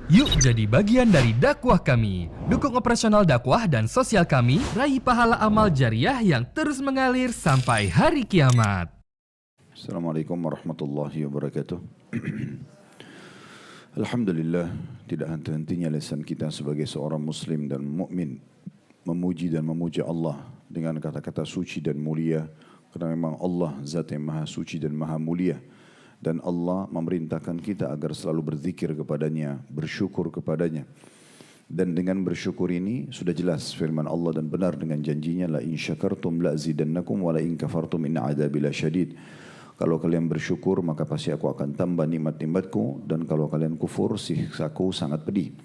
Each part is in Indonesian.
Yuk jadi bagian dari dakwah kami. Dukung operasional dakwah dan sosial kami, raih pahala amal jariah yang terus mengalir sampai hari kiamat. Assalamualaikum warahmatullahi wabarakatuh. Alhamdulillah, tidak henti-hentinya lisan kita sebagai seorang muslim dan mukmin memuji dan memuja Allah dengan kata-kata suci dan mulia, karena memang Allah zat yang maha suci dan maha mulia. Dan Allah memerintahkan kita agar selalu berzikir kepadanya, bersyukur kepadanya. Dan dengan bersyukur ini sudah jelas firman Allah dan benar dengan janjinya, la in syakartum la azidannakum wa la in kafartum inna adabi lasyadid. Kalau kalian bersyukur maka pasti aku akan tambah nikmat-nikmatku, dan kalau kalian kufur siksaku sangat pedih.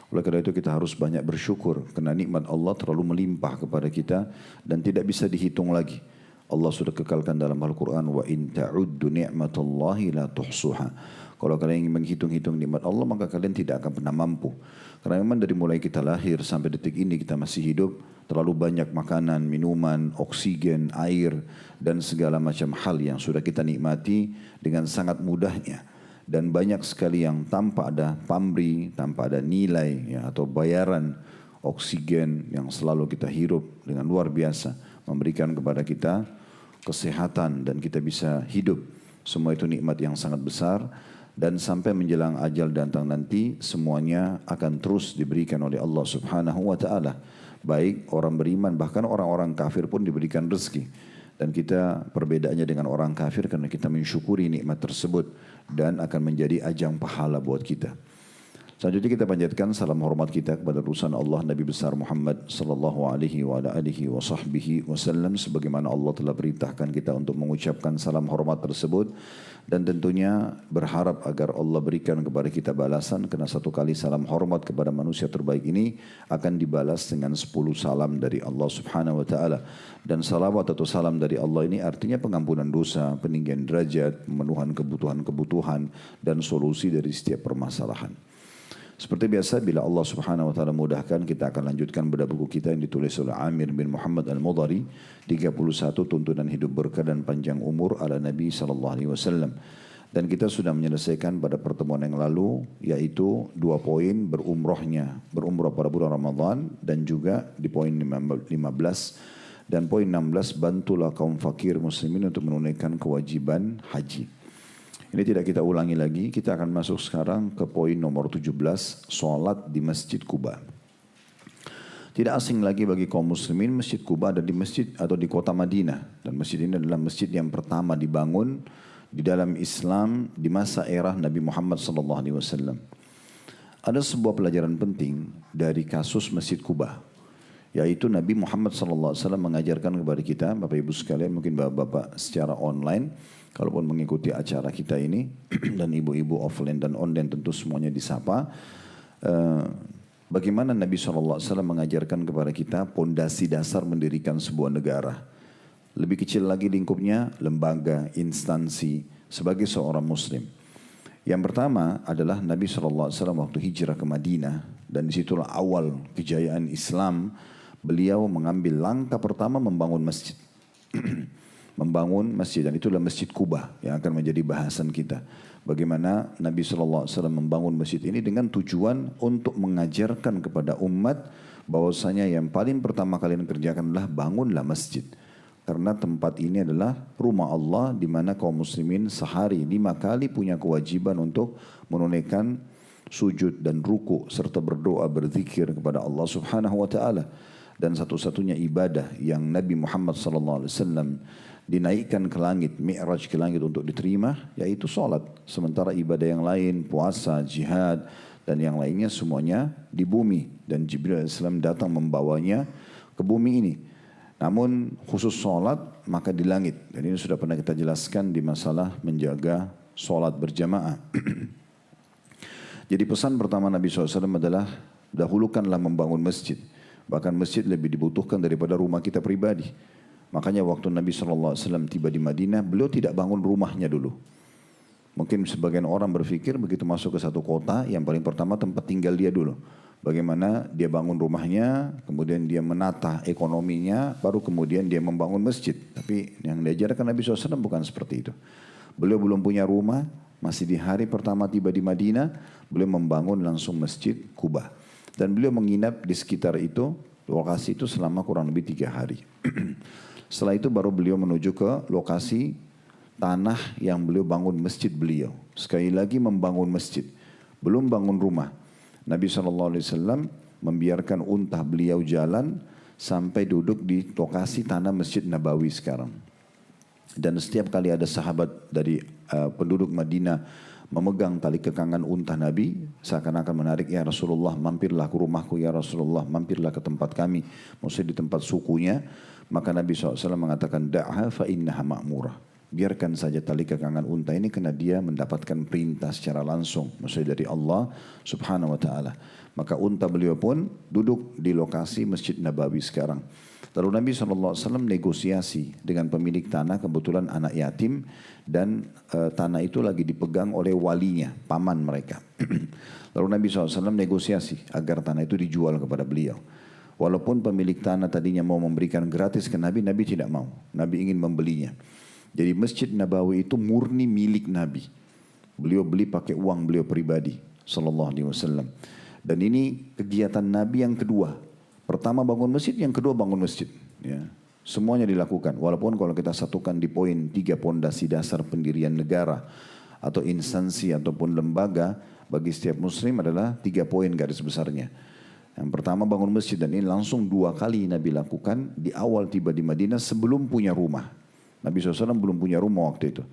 Oleh karena itu kita harus banyak bersyukur, karena nikmat Allah terlalu melimpah kepada kita dan tidak bisa dihitung lagi. Allah sudah kekalkan dalam Al-Quran, wa in ta'uddu ni'matallahi la tuhsuha. Kalau kalian ingin menghitung-hitung nikmat Allah, maka kalian tidak akan pernah mampu. Karena memang dari mulai kita lahir sampai detik ini kita masih hidup, terlalu banyak makanan, minuman, oksigen, air, dan segala macam hal yang sudah kita nikmati dengan sangat mudahnya. Dan banyak sekali yang tanpa ada pamrih, tanpa ada nilai ya, atau bayaran oksigen yang selalu kita hirup dengan luar biasa, memberikan kepada kita kesehatan dan kita bisa hidup. Semua itu nikmat yang sangat besar, dan sampai menjelang ajal datang nanti semuanya akan terus diberikan oleh Allah Subhanahu wa taala. Baik orang beriman, bahkan orang-orang kafir pun diberikan rezeki. Dan kita perbedaannya dengan orang kafir karena kita mensyukuri nikmat tersebut dan akan menjadi ajang pahala buat kita. Selanjutnya kita panjatkan salam hormat kita kepada utusan Allah Nabi besar Muhammad sallallahu alaihi wa ala alihi wa sahbihi wasallam, sebagaimana Allah telah perintahkan kita untuk mengucapkan salam hormat tersebut, dan tentunya berharap agar Allah berikan kepada kita balasan, karena satu kali salam hormat kepada manusia terbaik ini akan dibalas dengan 10 salam dari Allah Subhanahu wa taala. Dan salawat atau salam dari Allah ini artinya pengampunan dosa, peninggian derajat, pemenuhan kebutuhan dan solusi dari setiap permasalahan. Seperti biasa, bila Allah Subhanahu wa taala mudahkan, kita akan lanjutkan bedah buku kita yang ditulis oleh Amir bin Muhammad Al-Mudhari, 31 tuntunan hidup berkah dan panjang umur ala Nabi sallallahu alaihi wasallam. Dan kita sudah menyelesaikan pada pertemuan yang lalu, yaitu 2 poin berumrah pada bulan Ramadan, dan juga di poin 15 dan poin 16, bantulah kaum fakir muslimin untuk menunaikan kewajiban haji. Ini tidak kita ulangi lagi, kita akan masuk sekarang ke poin nomor 17, solat di Masjid Quba. Tidak asing lagi bagi kaum muslimin, Masjid Quba ada di masjid atau di kota Madinah. Dan masjid ini adalah masjid yang pertama dibangun di dalam Islam di masa era Nabi Muhammad SAW. Ada sebuah pelajaran penting dari kasus Masjid Quba, yaitu Nabi Muhammad SAW mengajarkan kepada kita, Bapak Ibu sekalian, mungkin Bapak-Bapak secara online, kalaupun mengikuti acara kita ini, dan ibu-ibu offline dan online tentu semuanya disapa. Bagaimana Nabi SAW mengajarkan kepada kita pondasi dasar mendirikan sebuah negara. Lebih kecil lagi lingkupnya, lembaga, instansi, sebagai seorang muslim. Yang pertama adalah Nabi SAW waktu hijrah ke Madinah, dan disitulah awal kejayaan Islam. Beliau mengambil langkah pertama membangun masjid. Membangun masjid, dan itulah Masjid Quba yang akan menjadi bahasan kita. Bagaimana Nabi SAW membangun masjid ini dengan tujuan untuk mengajarkan kepada umat bahwasanya yang paling pertama kalian kerjakan adalah bangunlah masjid. Karena tempat ini adalah rumah Allah, di mana kaum muslimin sehari 5 kali punya kewajiban untuk menunaikan sujud dan ruku serta berdoa berzikir kepada Allah Subhanahu wa taala. Dan satu-satunya ibadah yang Nabi Muhammad SAW dinaikkan ke langit, mi'raj ke langit untuk diterima, yaitu solat. Sementara ibadah yang lain, puasa, jihad, dan yang lainnya semuanya di bumi. Dan Jibril AS datang membawanya ke bumi ini. Namun khusus solat maka di langit. Dan ini sudah pernah kita jelaskan di masalah menjaga solat berjamaah. Jadi pesan pertama Nabi SAW adalah dahulukanlah membangun masjid. Bahkan masjid lebih dibutuhkan daripada rumah kita pribadi. Makanya waktu Nabi SAW tiba di Madinah, beliau tidak bangun rumahnya dulu. Mungkin sebagian orang berpikir begitu masuk ke satu kota, yang paling pertama tempat tinggal dia dulu. Bagaimana dia bangun rumahnya, kemudian dia menata ekonominya, baru kemudian dia membangun masjid. Tapi yang diajarkan Nabi SAW bukan seperti itu. Beliau belum punya rumah, Masih di hari pertama tiba di Madinah, beliau membangun langsung Masjid Quba. Dan beliau menginap di sekitar itu, lokasi itu selama kurang lebih 3 hari. Setelah itu baru beliau menuju ke lokasi tanah yang beliau bangun masjid beliau. Sekali lagi membangun masjid, belum bangun rumah. Nabi SAW membiarkan unta beliau jalan sampai duduk di lokasi tanah Masjid Nabawi sekarang. Dan setiap kali ada sahabat dari penduduk Madinah memegang tali kekangan unta Nabi, seakan-akan menarik, ya Rasulullah mampirlah ke rumahku, ya Rasulullah mampirlah ke tempat kami, maksudnya di tempat sukunya. Maka Nabi SAW mengatakan, da'ha fa innaha ma'murah. Biarkan saja tali kekangan unta ini karena dia mendapatkan perintah secara langsung, maksudnya dari Allah Subhanahu wa taala. Maka unta beliau pun duduk di lokasi Masjid Nabawi sekarang. Lalu Nabi SAW negosiasi dengan pemilik tanah, kebetulan anak yatim, dan tanah itu lagi dipegang oleh walinya, paman mereka. Lalu Nabi SAW negosiasi agar tanah itu dijual kepada beliau. Walaupun pemilik tanah tadinya mau memberikan gratis ke Nabi, Nabi tidak mau. Nabi ingin membelinya. Jadi Masjid Nabawi itu murni milik Nabi. Beliau beli pakai uang beliau pribadi, sallallahu alaihi wasallam. Dan ini kegiatan Nabi yang kedua. Pertama bangun masjid, yang kedua bangun masjid. Ya. Semuanya dilakukan. Walaupun kalau kita satukan di poin 3 pondasi dasar pendirian negara atau instansi ataupun lembaga bagi setiap Muslim adalah 3 poin garis besarnya. Yang pertama bangun masjid, dan ini langsung 2 kali Nabi lakukan di awal tiba di Madinah sebelum punya rumah. Nabi SAW belum punya rumah waktu itu.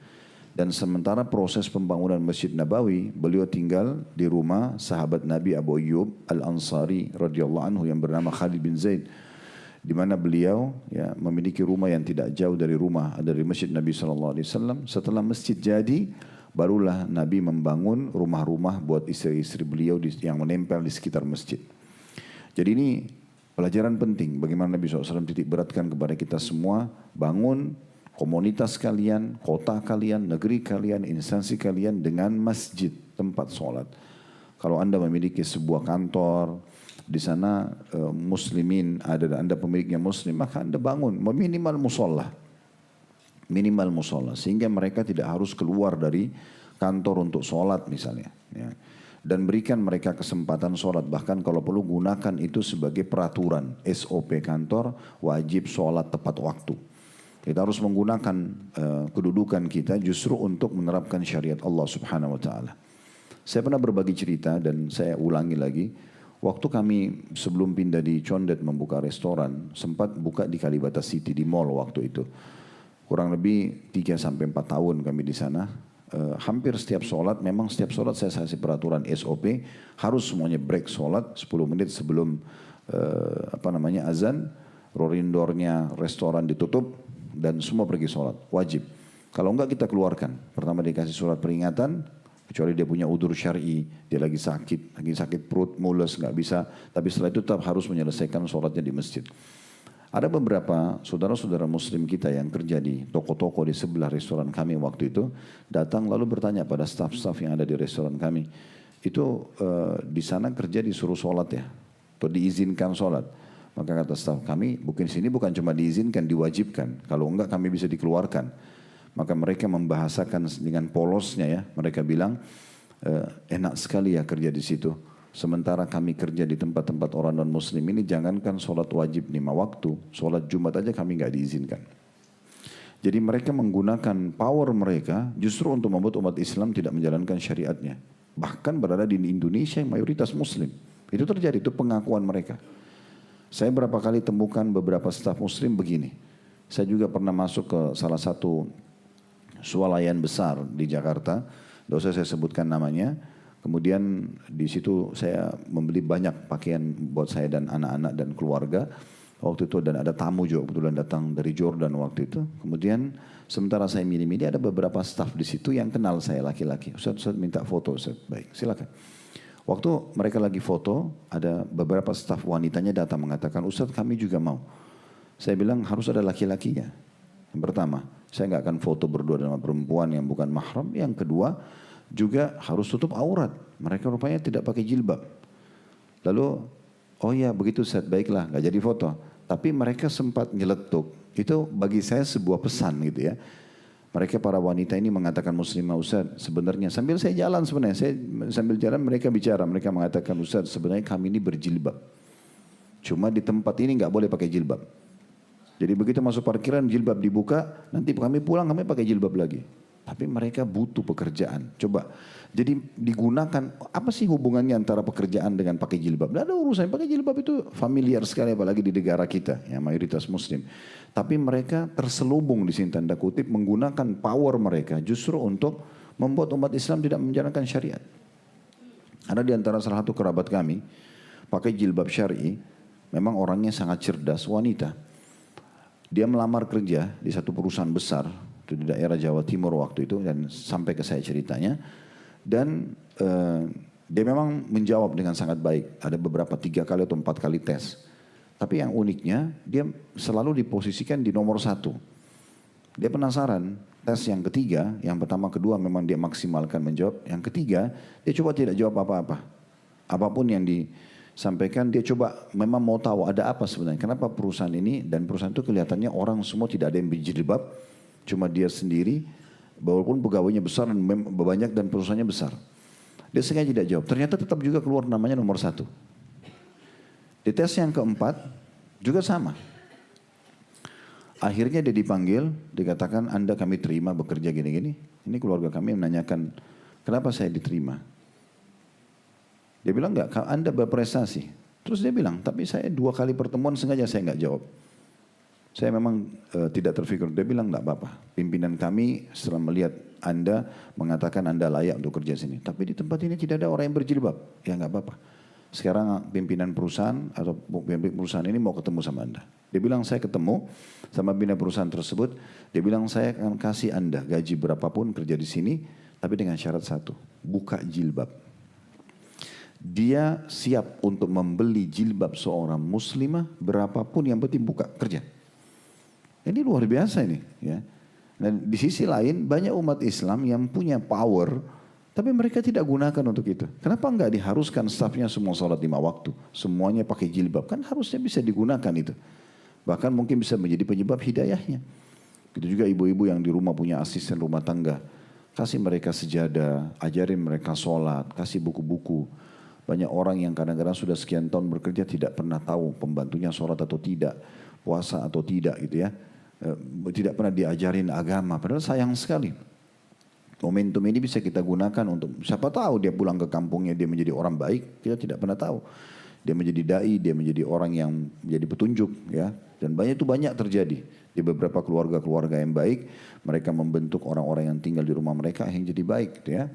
Dan sementara proses pembangunan Masjid Nabawi, beliau tinggal di rumah sahabat Nabi Abu Ayyub Al-Ansari radhiyallahu anhu yang bernama Khalid bin Zaid. Di mana beliau ya, memiliki rumah yang tidak jauh dari rumah dari Masjid Nabi SAW. Setelah masjid jadi, barulah Nabi membangun rumah-rumah buat istri-istri beliau yang menempel di sekitar masjid. Jadi ini pelajaran penting bagaimana Nabi SAW titik beratkan kepada kita semua, bangun komunitas kalian, kota kalian, negeri kalian, instansi kalian dengan masjid, tempat sholat. Kalau Anda memiliki sebuah kantor, di sana muslimin ada dan Anda pemiliknya muslim, maka Anda bangun minimal musola. Minimal musola, sehingga mereka tidak harus keluar dari kantor untuk sholat misalnya. Ya. Dan berikan mereka kesempatan sholat, bahkan kalau perlu gunakan itu sebagai peraturan, SOP kantor, wajib sholat tepat waktu. Kita harus menggunakan kedudukan kita justru untuk menerapkan syariat Allah Subhanahu wa taala. Saya pernah berbagi cerita dan saya ulangi lagi. Waktu kami sebelum pindah di Condet membuka restoran, sempat buka di Kalibata City di mall waktu itu. Kurang lebih 3 sampai 4 tahun kami di sana. Hampir setiap sholat, memang setiap sholat saya kasih peraturan SOP, harus semuanya break sholat 10 menit sebelum azan, rorindornya restoran ditutup, dan semua pergi sholat, wajib. Kalau enggak kita keluarkan. Pertama dikasih surat peringatan, kecuali dia punya udzur syar'i, dia lagi sakit perut, mules, enggak bisa. Tapi setelah itu tetap harus menyelesaikan sholatnya di masjid. Ada beberapa saudara-saudara muslim kita yang kerja di toko-toko di sebelah restoran kami waktu itu, datang lalu bertanya pada staf-staf yang ada di restoran kami, itu di sana kerja disuruh sholat ya, atau diizinkan sholat. Maka kata staf kami, bukan sini bukan cuma diizinkan, diwajibkan. Kalau enggak kami bisa dikeluarkan. Maka mereka membahasakan dengan polosnya ya. Mereka bilang, enak sekali ya kerja di situ. Sementara kami kerja di tempat-tempat orang non-muslim ini, jangankan sholat wajib 5 waktu, sholat Jumat aja kami enggak diizinkan. Jadi mereka menggunakan power mereka justru untuk membuat umat Islam tidak menjalankan syariatnya. Bahkan berada di Indonesia yang mayoritas muslim. Itu terjadi, itu pengakuan mereka. Saya berapa kali temukan beberapa staf muslim begini. Saya juga pernah masuk ke salah satu swalayan besar di Jakarta. Tidak usah saya sebutkan namanya. Kemudian di situ saya membeli banyak pakaian buat saya dan anak-anak dan keluarga. Waktu itu dan ada tamu juga kebetulan datang dari Jordan waktu itu. Kemudian sementara saya milih-milih ada beberapa staf di situ yang kenal saya laki-laki. Ustaz minta foto Ustaz. Baik, silakan. Waktu mereka lagi foto, ada beberapa staf wanitanya datang mengatakan, Ustaz kami juga mau. Saya bilang harus ada laki-lakinya. Yang pertama, saya nggak akan foto berdua dengan perempuan yang bukan mahram. Yang kedua, juga harus tutup aurat. Mereka rupanya tidak pakai jilbab. Lalu, oh ya begitu Ustaz, baiklah, nggak jadi foto. Tapi mereka sempat nyeletuk. Itu bagi saya sebuah pesan gitu ya. Mereka para wanita ini mengatakan muslimah, Ustaz sebenarnya sambil saya jalan sebenarnya, saya sambil jalan mereka bicara, mereka mengatakan Ustaz sebenarnya kami ini berjilbab. Cuma di tempat ini nggak boleh pakai jilbab. Jadi begitu masuk parkiran jilbab dibuka, nanti kami pulang kami pakai jilbab lagi. Tapi mereka butuh pekerjaan. Coba, jadi digunakan, apa sih hubungannya antara pekerjaan dengan pakai jilbab? Tidak ada urusan, pakai jilbab itu familiar sekali apalagi di negara kita, yang mayoritas muslim. Tapi mereka terselubung di sini tanda kutip menggunakan power mereka justru untuk membuat umat Islam tidak menjalankan syariat. Ada di antara salah satu kerabat kami, pakai jilbab syar'i, memang orangnya sangat cerdas, wanita. Dia melamar kerja di satu perusahaan besar, itu di daerah Jawa Timur waktu itu, dan sampai ke saya ceritanya. Dan dia memang menjawab dengan sangat baik. Ada beberapa 3 kali atau 4 kali tes. Tapi yang uniknya dia selalu diposisikan di nomor 1. Dia penasaran, tes yang ketiga, yang pertama kedua memang dia maksimalkan menjawab. Yang ketiga dia coba tidak jawab apa-apa. Apapun yang disampaikan dia coba memang mau tahu ada apa sebenarnya. Kenapa perusahaan ini, dan perusahaan itu kelihatannya orang semua tidak ada yang berjilbab. Cuma dia sendiri, walaupun pegawainya besar dan banyak dan perusahaannya besar. Dia sengaja tidak jawab. Ternyata tetap juga keluar namanya nomor 1. Di tes yang keempat juga sama. Akhirnya dia dipanggil, dikatakan Anda kami terima bekerja gini-gini. Ini keluarga kami menanyakan kenapa saya diterima. Dia bilang enggak, Anda berprestasi. Terus dia bilang, tapi saya 2 kali pertemuan sengaja saya enggak jawab. Saya memang tidak terfikir. Dia bilang enggak apa-apa. Pimpinan kami setelah melihat Anda mengatakan Anda layak untuk kerja sini. Tapi di tempat ini tidak ada orang yang berjilbab. Ya enggak apa-apa. Sekarang pimpinan perusahaan atau pemilik perusahaan ini mau ketemu sama Anda. Dia bilang saya ketemu sama pimpinan perusahaan tersebut. Dia bilang saya akan kasih Anda gaji berapapun kerja di sini. Tapi dengan syarat satu. Buka jilbab. Dia siap untuk membeli jilbab seorang muslimah berapapun yang penting buka kerja. Ini luar biasa ini, ya. Dan di sisi lain banyak umat Islam yang punya power, tapi mereka tidak gunakan untuk itu. Kenapa enggak diharuskan stafnya semua salat 5 waktu, semuanya pakai jilbab? Kan harusnya bisa digunakan itu. Bahkan mungkin bisa menjadi penyebab hidayahnya. Gitu juga ibu-ibu yang di rumah punya asisten rumah tangga, kasih mereka sejadah, ajarin mereka sholat, kasih buku-buku. Banyak orang yang kadang-kadang sudah sekian tahun bekerja tidak pernah tahu pembantunya sholat atau tidak, puasa atau tidak gitu ya. Tidak pernah diajarin agama, padahal sayang sekali. Momentum ini bisa kita gunakan untuk, siapa tahu dia pulang ke kampungnya dia menjadi orang baik, kita tidak pernah tahu. Dia menjadi dai, dia menjadi orang yang menjadi petunjuk, ya. Dan banyak terjadi di beberapa keluarga-keluarga yang baik, mereka membentuk orang-orang yang tinggal di rumah mereka yang jadi baik, gitu ya.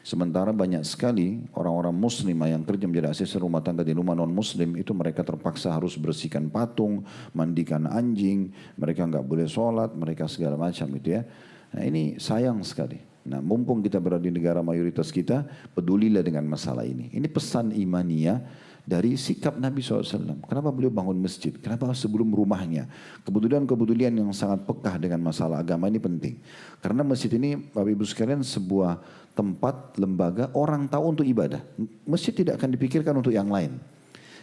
Sementara banyak sekali orang-orang muslimah yang kerja menjadi asisten rumah tangga di rumah non-muslim, itu mereka terpaksa harus bersihkan patung, mandikan anjing, mereka nggak boleh sholat, mereka segala macam gitu ya. Nah ini sayang sekali. Nah mumpung kita berada di negara mayoritas kita, pedulilah dengan masalah ini. Ini pesan imaniyah dari sikap Nabi SAW. Kenapa beliau bangun masjid? Kenapa sebelum rumahnya? Kepedulian-kepedulian yang sangat pekah dengan masalah agama ini penting. Karena masjid ini, Bapak Ibu sekalian, sebuah tempat, lembaga, orang tahu untuk ibadah. Masjid tidak akan dipikirkan untuk yang lain.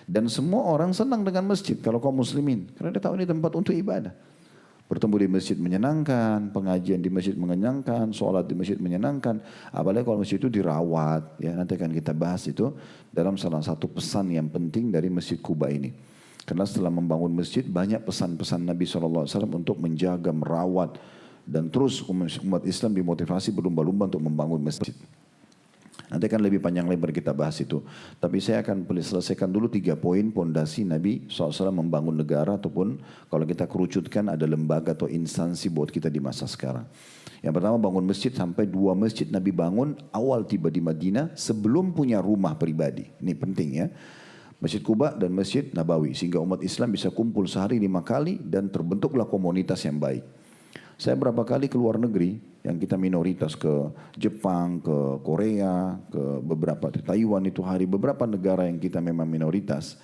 Dan semua orang senang dengan masjid, kalau kaum muslimin. Karena dia tahu ini tempat untuk ibadah. Bertemu di masjid menyenangkan, pengajian di masjid menyenangkan, sholat di masjid menyenangkan. Apalagi kalau masjid itu dirawat, ya nanti akan kita bahas itu dalam salah satu pesan yang penting dari Masjid Quba ini. Karena setelah membangun masjid banyak pesan-pesan Nabi SAW untuk menjaga, merawat, dan terus umat Islam dimotivasi berlomba-lomba untuk membangun masjid. Nanti akan lebih panjang lebar kita bahas itu. Tapi saya akan selesaikan dulu 3 poin pondasi Nabi SAW membangun negara, ataupun kalau kita kerucutkan ada lembaga atau instansi buat kita di masa sekarang. Yang pertama bangun masjid, sampai 2 masjid Nabi bangun awal tiba di Madinah sebelum punya rumah pribadi. Ini penting ya. Masjid Quba dan Masjid Nabawi. Sehingga umat Islam bisa kumpul sehari 5 kali dan terbentuklah komunitas yang baik. Saya berapa kali ke luar negeri, yang kita minoritas ke Jepang, ke Korea, ke beberapa di Taiwan itu hari, beberapa negara yang kita memang minoritas,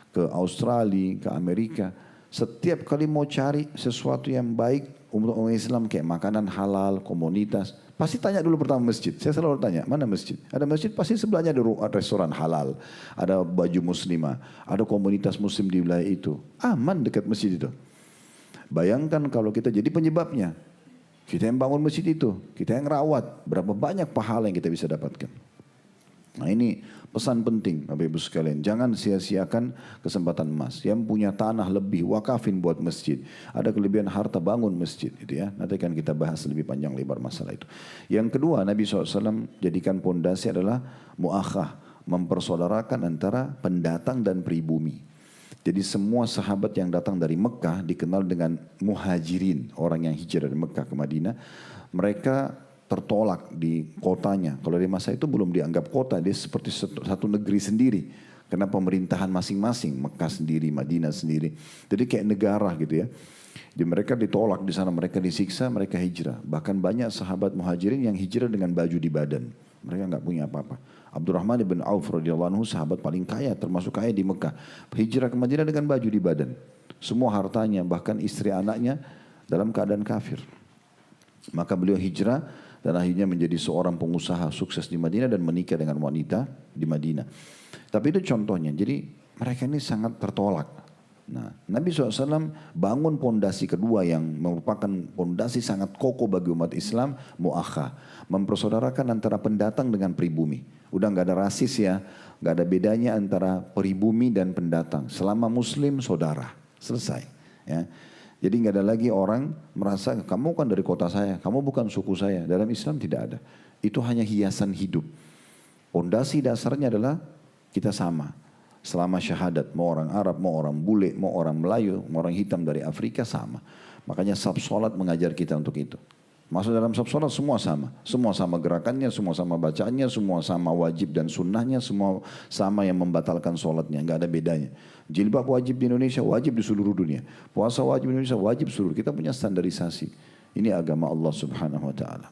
ke Australia, ke Amerika. Setiap kali mau cari sesuatu yang baik untuk orang Islam kayak makanan halal, komunitas, pasti tanya dulu pertama masjid. Saya selalu tanya, mana masjid? Ada masjid pasti sebelahnya ada restoran halal, ada baju muslimah, ada komunitas muslim di wilayah itu. Aman dekat masjid itu. Bayangkan kalau kita jadi penyebabnya. Kita yang bangun masjid itu, kita yang rawat. Berapa banyak pahala yang kita bisa dapatkan. Nah ini pesan penting Bapak Ibu sekalian. Jangan sia-siakan kesempatan emas. Yang punya tanah lebih, wakafin buat masjid. Ada kelebihan harta, bangun masjid. Gitu ya. Nanti akan kita bahas lebih panjang lebar masalah itu. Yang kedua Nabi SAW jadikan pondasi adalah mu'akhah. Mempersaudarakan antara pendatang dan pribumi. Jadi semua sahabat yang datang dari Mekah dikenal dengan muhajirin, orang yang hijrah dari Mekah ke Madinah. Mereka tertolak di kotanya. Kalau di masa itu belum dianggap kota, dia seperti satu negeri sendiri. Karena pemerintahan masing-masing, Mekah sendiri, Madinah sendiri. Jadi kayak negara gitu ya. Jadi mereka ditolak di sana, mereka disiksa, mereka hijrah. Bahkan banyak sahabat muhajirin yang hijrah dengan baju di badan. Mereka nggak punya apa-apa. Abdurrahman bin Auf radhiyallahu anhu sahabat paling kaya, termasuk kaya di Mekah. Hijrah ke Madinah dengan baju di badan. Semua hartanya, bahkan istri anaknya dalam keadaan kafir. Maka beliau hijrah dan akhirnya menjadi seorang pengusaha sukses di Madinah dan menikah dengan wanita di Madinah. Tapi itu contohnya. Jadi mereka ini sangat tertolak. Nah, Nabi SAW bangun pondasi kedua yang merupakan pondasi sangat kokoh bagi umat Islam, mu'akhah. Mempersaudarakan antara pendatang dengan pribumi. Udah nggak ada rasis ya, nggak ada bedanya antara pribumi dan pendatang. Selama Muslim saudara, selesai. Ya. Jadi nggak ada lagi orang merasa kamu kan dari kota saya, kamu bukan suku saya. Dalam Islam tidak ada. Itu hanya hiasan hidup. Pondasi dasarnya adalah kita sama. Selama syahadat, mau orang Arab, mau orang bule, mau orang Melayu, mau orang hitam dari Afrika sama. Makanya sab sholat mengajar kita untuk itu. Masuk dalam sab sholat semua sama. Semua sama gerakannya, semua sama bacaannya, semua sama wajib dan sunnahnya, semua sama yang membatalkan sholatnya. Nggak ada bedanya. Jilbab wajib di Indonesia, wajib di seluruh dunia. Puasa wajib di Indonesia, wajib seluruh. Kita punya standarisasi. Ini agama Allah Subhanahu Wa Taala.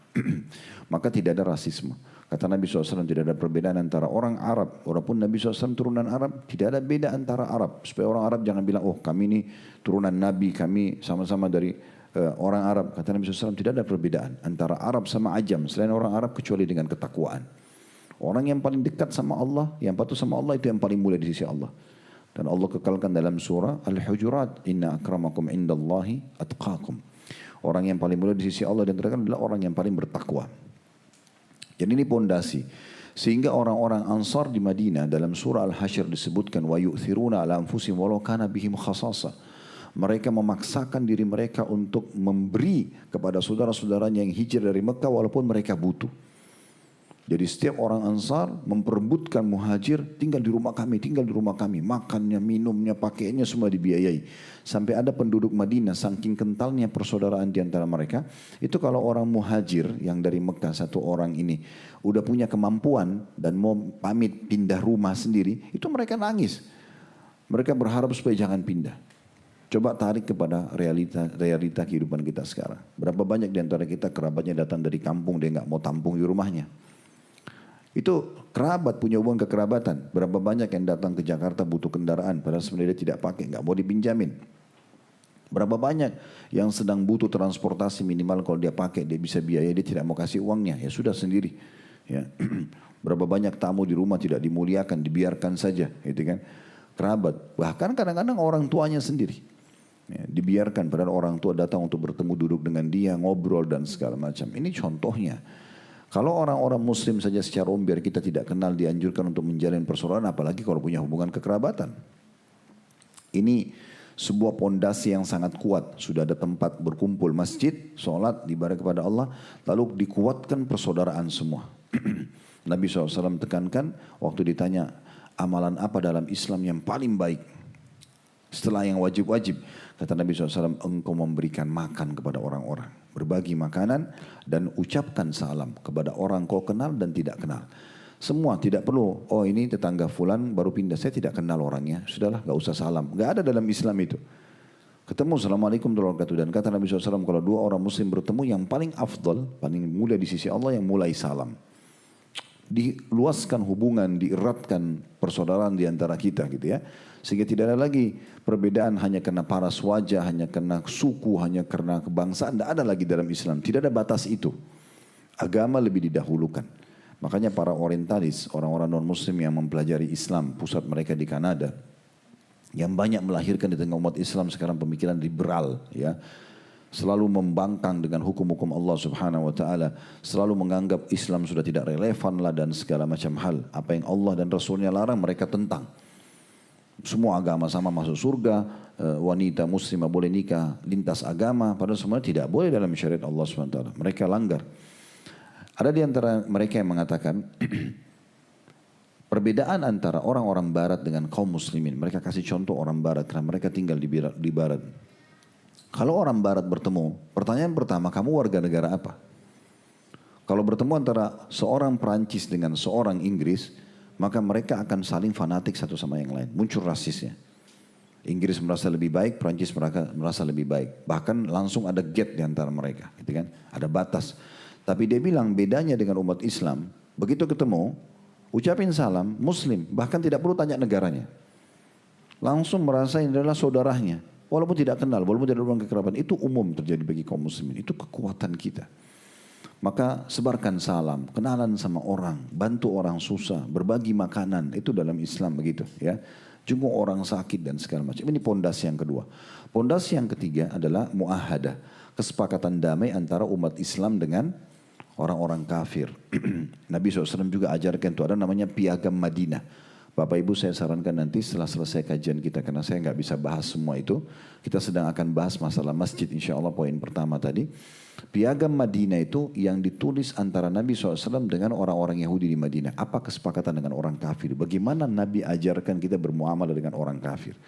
Maka tidak ada rasisme. Kata Nabi SAW tidak ada perbedaan antara orang Arab. Walaupun Nabi SAW turunan Arab, tidak ada beda antara Arab. Supaya orang Arab jangan bilang, oh kami ini turunan Nabi, kami sama-sama dari orang Arab. Kata Nabi SAW tidak ada perbedaan antara Arab sama Ajam. Selain orang Arab kecuali dengan ketakwaan. Orang yang paling dekat sama Allah, yang patuh sama Allah itu yang paling mulia di sisi Allah. Dan Allah kekalkan dalam surah Al-Hujurat, Inna akramakum indallahi atqakum. Orang yang paling mulia di sisi Allah dan terakhir adalah orang yang paling bertakwa. Jadi ini pondasi. Sehingga orang-orang Ansar di Madinah dalam surah Al-Hasyr disebutkan wa yu'thiruna ala anfusihim walau kana bihim khasasa. Mereka memaksakan diri mereka untuk memberi kepada saudara-saudaranya yang hijrah dari Mekah walaupun mereka butuh. Jadi setiap orang Ansar memperebutkan muhajir tinggal di rumah kami, tinggal di rumah kami. Makannya, minumnya, pakaiannya semua dibiayai. Sampai ada penduduk Madinah saking kentalnya persaudaraan di antara mereka. Itu kalau orang muhajir yang dari Mekah satu orang ini udah punya kemampuan dan mau pamit pindah rumah sendiri. Itu mereka nangis. Mereka berharap supaya jangan pindah. Coba tarik kepada realita kehidupan kita sekarang. Berapa banyak di antara kita kerabatnya datang dari kampung dia nggak mau tampung di rumahnya. Itu kerabat punya hubungan kekerabatan. Berapa banyak yang datang ke Jakarta butuh kendaraan padahal sebenarnya dia tidak pakai, nggak mau dipinjamin. Berapa banyak yang sedang butuh transportasi minimal kalau dia pakai dia bisa biaya, dia tidak mau kasih uangnya, ya sudah sendiri. Ya. Berapa banyak tamu di rumah tidak dimuliakan, dibiarkan saja, gitu kan? Kerabat, bahkan kadang-kadang orang tuanya sendiri. Ya, dibiarkan padahal orang tua datang untuk bertemu duduk dengan dia, ngobrol dan segala macam. Ini contohnya. Kalau orang-orang muslim saja secara umum biar kita tidak kenal dianjurkan untuk menjalin persaudaraan apalagi kalau punya hubungan kekerabatan. Ini sebuah pondasi yang sangat kuat. Sudah ada tempat berkumpul masjid, sholat, ibadah kepada Allah. Lalu dikuatkan persaudaraan semua. Nabi SAW tekankan waktu ditanya amalan apa dalam Islam yang paling baik. Setelah yang wajib-wajib. Kata Nabi SAW, engkau memberikan makan kepada orang-orang. Berbagi makanan dan ucapkan salam kepada orang kau kenal dan tidak kenal. Semua tidak perlu, oh ini tetangga fulan baru pindah, saya tidak kenal orangnya. Sudahlah gak usah salam. Gak ada dalam Islam itu. Ketemu Assalamualaikum warahmatullahi wabarakatuh. Dan kata Nabi SAW kalau dua orang muslim bertemu yang paling afdal, paling mulia di sisi Allah yang mulai salam. Diluaskan hubungan, dieratkan persaudaraan di antara kita gitu ya. Sehingga tidak ada lagi perbedaan hanya karena paras wajah, hanya karena suku, hanya karena kebangsaan. Tidak ada lagi dalam Islam. Tidak ada batas itu. Agama lebih didahulukan. Makanya para orientalis, orang-orang non-muslim yang mempelajari Islam, pusat mereka di Kanada, yang banyak melahirkan di tengah umat Islam sekarang pemikiran liberal. Ya. selalu membangkang dengan hukum-hukum Allah Subhanahu wa taala, selalu menganggap Islam sudah tidak relevan lah dan segala macam hal. Apa yang Allah dan Rasulnya larang mereka tentang. Semua agama sama masuk surga, wanita muslimah boleh nikah lintas agama, padahal semuanya tidak boleh dalam syariat Allah Subhanahu wa taala. Mereka langgar. Ada di antara mereka yang mengatakan perbedaan antara orang-orang barat dengan kaum muslimin. Mereka kasih contoh orang barat karena mereka tinggal di barat. Kalau orang barat bertemu, pertanyaan pertama, kamu warga negara apa? Kalau bertemu antara seorang Perancis dengan seorang Inggris, maka mereka akan saling fanatik satu sama yang lain. Muncul rasisnya. Inggris merasa lebih baik, Perancis merasa lebih baik. Bahkan langsung ada gap di antara mereka, gitu kan? Ada batas. Tapi dia bilang bedanya dengan umat Islam, begitu ketemu, ucapin salam, Muslim, bahkan tidak perlu tanya negaranya. Langsung merasa ini adalah saudaranya. Walaupun tidak kenal, walaupun tidak ada kekerabatan, itu umum terjadi bagi kaum muslimin. Itu kekuatan kita. Maka sebarkan salam, kenalan sama orang, bantu orang susah, berbagi makanan, itu dalam Islam begitu, ya. Jenguk orang sakit dan segala macam. Ini pondasi yang kedua. Pondasi yang ketiga adalah muahadah, kesepakatan damai antara umat Islam dengan orang-orang kafir. Nabi SAW juga ajarkan itu, ada namanya piagam Madinah. Bapak Ibu saya sarankan nanti setelah selesai kajian kita, karena saya nggak bisa bahas semua itu. Kita sedang akan bahas masalah masjid, insya Allah poin pertama tadi. Piagam Madinah itu yang ditulis antara Nabi SAW dengan orang-orang Yahudi di Madinah. Apa kesepakatan dengan orang kafir? Bagaimana Nabi ajarkan kita bermuamalah dengan orang kafir?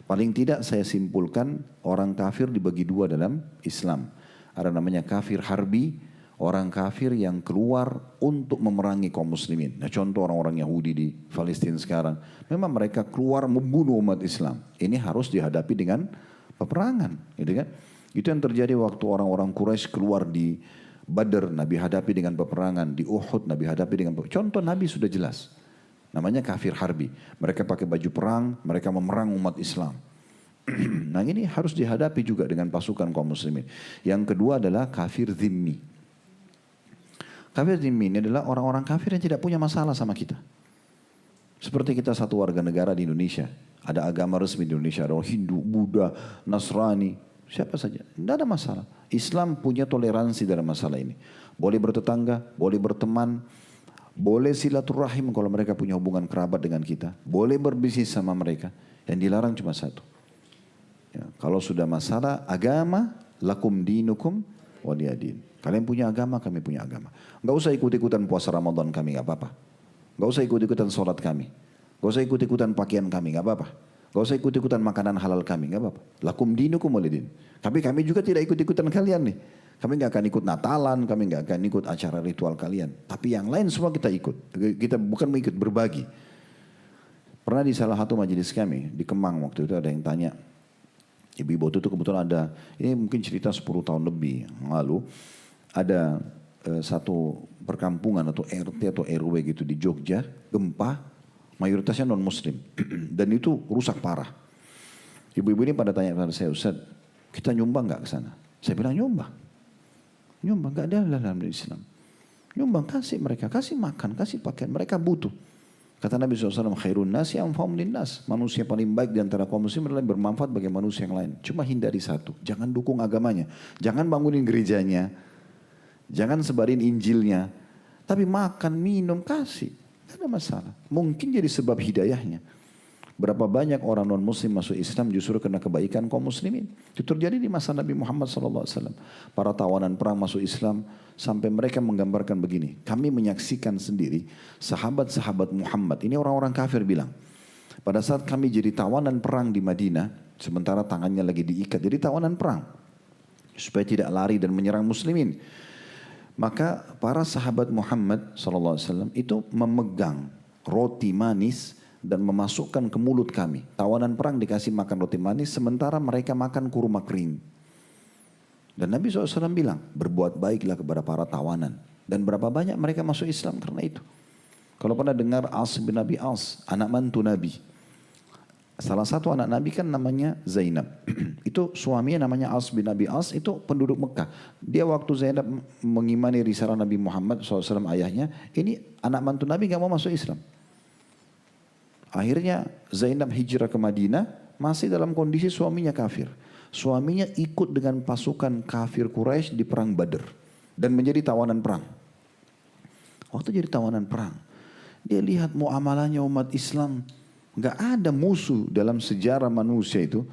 Paling tidak saya simpulkan orang kafir dibagi dua dalam Islam. Ada namanya kafir harbi, orang kafir yang keluar untuk memerangi kaum muslimin. Nah, contoh orang-orang Yahudi di Palestina sekarang. Memang mereka keluar membunuh umat Islam. Ini harus dihadapi dengan peperangan. Gitu kan? Itu yang terjadi waktu orang-orang Quraisy keluar di Badr. Nabi hadapi dengan peperangan. Di Uhud Nabi hadapi dengan peperangan. Contoh Nabi sudah jelas. Namanya kafir harbi. Mereka pakai baju perang. Mereka memerang umat Islam. Nah ini harus dihadapi juga dengan pasukan kaum muslimin. Yang kedua adalah kafir zimmi. Kafir zimmi ini adalah orang-orang kafir yang tidak punya masalah sama kita. Seperti kita satu warga negara di Indonesia. Ada agama resmi di Indonesia. Ada Hindu, Buddha, Nasrani. Siapa saja. Tidak ada masalah. Islam punya toleransi dalam masalah ini. Boleh bertetangga, boleh berteman. Boleh silaturahim kalau mereka punya hubungan kerabat dengan kita. Boleh berbisnis sama mereka. Yang dilarang cuma satu. Ya, kalau sudah masalah agama, lakum dinukum waliyadin. Kalian punya agama, kami punya agama. Gak usah ikut-ikutan puasa Ramadan kami, gak apa-apa. Gak usah ikut-ikutan sholat kami. Gak usah ikut-ikutan pakaian kami, gak apa-apa. Gak usah ikut-ikutan makanan halal kami, gak apa-apa. Lakum dinukum walidin. Tapi kami juga tidak ikut-ikutan kalian nih. Kami gak akan ikut Natalan, kami gak akan ikut acara ritual kalian. Tapi yang lain semua kita ikut. Kita bukan mengikut, berbagi. Pernah di salah satu majelis kami, di Kemang waktu itu ada yang tanya. Ibu-ibu itu kebetulan ada, ini mungkin cerita 10 tahun lebih yang lalu. Ada satu perkampungan atau RT atau RW gitu di Jogja, gempa, mayoritasnya non muslim. Dan itu rusak parah. Ibu-ibu ini pada tanya pada saya, Ustaz, kita nyumbang gak ke sana? Saya bilang nyumbang. Nyumbang, gak ada dalam Islam. Nyumbang, kasih mereka, kasih makan, kasih pakaian, mereka butuh. Kata Nabi SAW, khairun nasi anfa'uhum linnas. Manusia paling baik di antara kaum muslim adalah bermanfaat bagi manusia yang lain. Cuma hindari satu, jangan dukung agamanya. Jangan bangunin gerejanya. Jangan sebarin Injilnya. Tapi makan, minum, kasih. Tidak ada masalah. Mungkin jadi sebab hidayahnya. Berapa banyak orang non muslim masuk Islam justru karena kebaikan kaum muslimin. Itu terjadi di masa Nabi Muhammad SAW. Para tawanan perang masuk Islam. Sampai mereka menggambarkan begini. Kami menyaksikan sendiri sahabat-sahabat Muhammad. Ini orang-orang kafir bilang. Pada saat kami jadi tawanan perang di Madinah. Sementara tangannya lagi diikat. Jadi tawanan perang. Supaya tidak lari dan menyerang muslimin. Maka para sahabat Muhammad SAW itu memegang roti manis dan memasukkan ke mulut kami. Tawanan perang dikasih makan roti manis sementara mereka makan kurma kering. Dan Nabi SAW bilang, berbuat baiklah kepada para tawanan. Dan berapa banyak mereka masuk Islam karena itu. Kalau pernah dengar As bin Abi As, anak mantu Nabi. Salah satu anak Nabi kan namanya Zainab. Itu suaminya namanya As bin Abi As, itu penduduk Mekah. Dia waktu Zainab mengimani risalah Nabi Muhammad SAW ayahnya, ini anak mantu Nabi gak mau masuk Islam. Akhirnya Zainab hijrah ke Madinah, masih dalam kondisi suaminya kafir. Suaminya ikut dengan pasukan kafir Quraisy di perang Badr dan menjadi tawanan perang. Waktu jadi tawanan perang, dia lihat muamalahnya umat Islam. Gak ada musuh dalam sejarah manusia itu.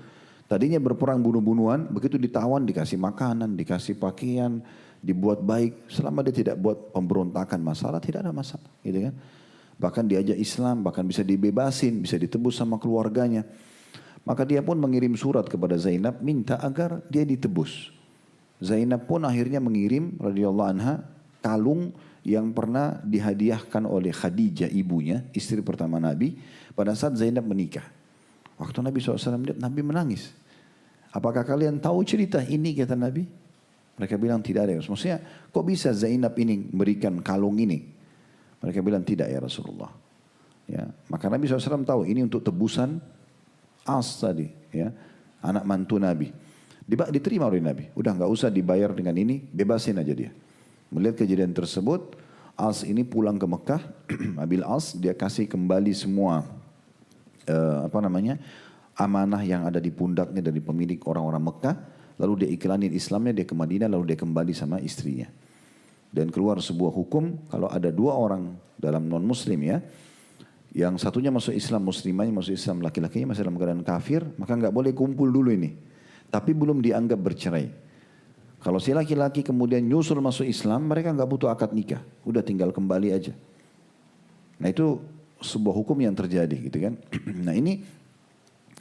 Tadinya berperang bunuh-bunuhan, begitu ditawan dikasih makanan, dikasih pakaian, dibuat baik. Selama dia tidak buat pemberontakan masalah, tidak ada masalah. Gitu kan? Bahkan diajak Islam, bahkan bisa dibebasin, bisa ditebus sama keluarganya. Maka dia pun mengirim surat kepada Zainab minta agar dia ditebus. Zainab pun akhirnya mengirim radhiyallahu anha kalung yang pernah dihadiahkan oleh Khadijah ibunya, istri pertama Nabi pada saat Zainab menikah. Waktu Nabi SAW lihat, Nabi menangis. Apakah kalian tahu cerita ini, kata Nabi? Mereka bilang tidak ada. Maksudnya kok bisa Zainab ini memberikan kalung ini? Mereka bilang tidak ya Rasulullah. Ya, maka Nabi SAW tahu ini untuk tebusan As tadi, ya, anak mantu Nabi. Diterima oleh Nabi. Udah nggak usah dibayar dengan ini, bebasin aja dia. Melihat kejadian tersebut, As ini pulang ke Mekah. Abil As dia kasih kembali semua amanah yang ada di pundaknya dari pemilik orang-orang Mekah. Lalu dia iklanin Islamnya, dia ke Madinah, lalu dia kembali sama istrinya. Dan keluar sebuah hukum kalau ada dua orang dalam non Muslim ya. Yang satunya masuk Islam, muslimahnya masuk Islam, laki-lakinya masih dalam keadaan kafir, maka nggak boleh kumpul dulu ini. Tapi belum dianggap bercerai. Kalau si laki-laki kemudian nyusul masuk Islam, mereka nggak butuh akad nikah, udah tinggal kembali aja. Nah itu sebuah hukum yang terjadi, gitu kan? Nah ini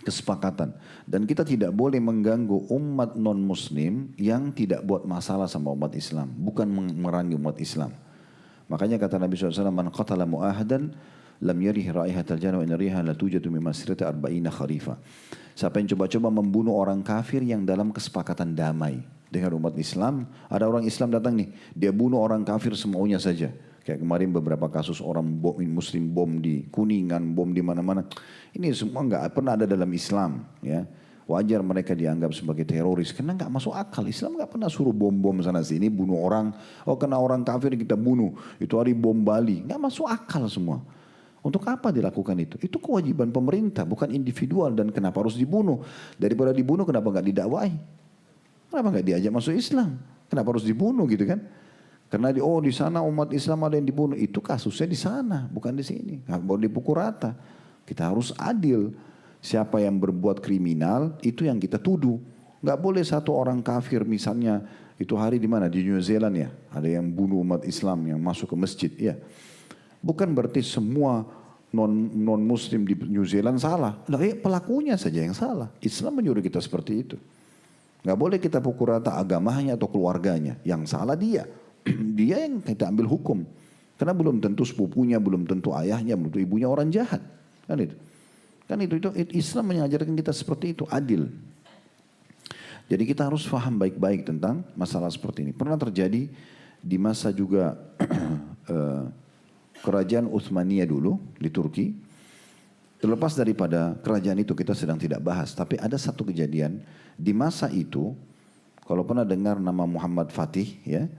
kesepakatan. Dan kita tidak boleh mengganggu umat non-Muslim yang tidak buat masalah sama umat Islam, bukan memerangi umat Islam. Makanya kata Nabi SAW, man qatala mu'ahadan lam yarih raihatal jannah wa inna riha la tujadu min masirati arba'ina kharifa. Siapa yang coba-coba membunuh orang kafir yang dalam kesepakatan damai dengan umat Islam, ada orang Islam datang nih, dia bunuh orang kafir semaunya saja. Kayak kemarin beberapa kasus orang muslim bom di Kuningan, bom di mana-mana. Ini semua enggak pernah ada dalam Islam, ya. Wajar mereka dianggap sebagai teroris karena enggak masuk akal. Islam enggak pernah suruh bom-bom sana sini bunuh orang. Oh kena orang kafir kita bunuh. Itu hari bom Bali. Enggak masuk akal semua. Untuk apa dilakukan itu? Itu kewajiban pemerintah, bukan individual. Dan kenapa harus dibunuh? Daripada dibunuh, kenapa nggak didakwai? Kenapa nggak diajak masuk Islam? Kenapa harus dibunuh gitu kan? Karena di sana umat Islam ada yang dibunuh. Itu kasusnya di sana, bukan di sini. Nggak boleh dipukul rata. Kita harus adil. Siapa yang berbuat kriminal, itu yang kita tuduh. Nggak boleh satu orang kafir misalnya, itu hari di mana? Di New Zealand ya. Ada yang bunuh umat Islam yang masuk ke masjid. Ya. Bukan berarti semua non Muslim di New Zealand salah. Pelakunya saja yang salah. Islam menyuruh kita seperti itu. Gak boleh kita pukul rata agamanya atau keluarganya. Yang salah dia. Dia yang kita ambil hukum. Karena belum tentu sepupunya, belum tentu ayahnya, belum tentu ibunya orang jahat. Kan itu. Kan itu Islam mengajarkan kita seperti itu, adil. Jadi kita harus paham baik-baik tentang masalah seperti ini. Pernah terjadi di masa juga kerajaan Utsmaniyah dulu di Turki. Terlepas daripada kerajaan itu kita sedang tidak bahas. Tapi ada satu kejadian di masa itu. Kalau pernah dengar nama Muhammad Fatih ya.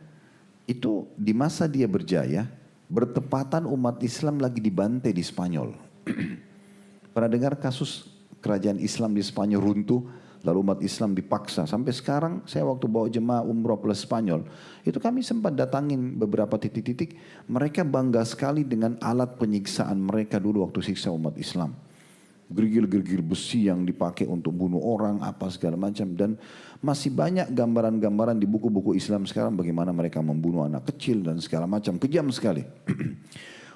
Itu di masa dia berjaya. Bertepatan umat Islam lagi dibantai di Spanyol. Pernah dengar kasus kerajaan Islam di Spanyol runtuh. Lalu umat Islam dipaksa. Sampai sekarang saya waktu bawa jemaah umroh plus Spanyol. Itu kami sempat datangin beberapa titik-titik. Mereka bangga sekali dengan alat penyiksaan mereka dulu waktu siksa umat Islam. Gergil-gergil besi yang dipakai untuk bunuh orang, apa segala macam. Dan masih banyak gambaran-gambaran di buku-buku Islam sekarang. Bagaimana mereka membunuh anak kecil dan segala macam. Kejam sekali.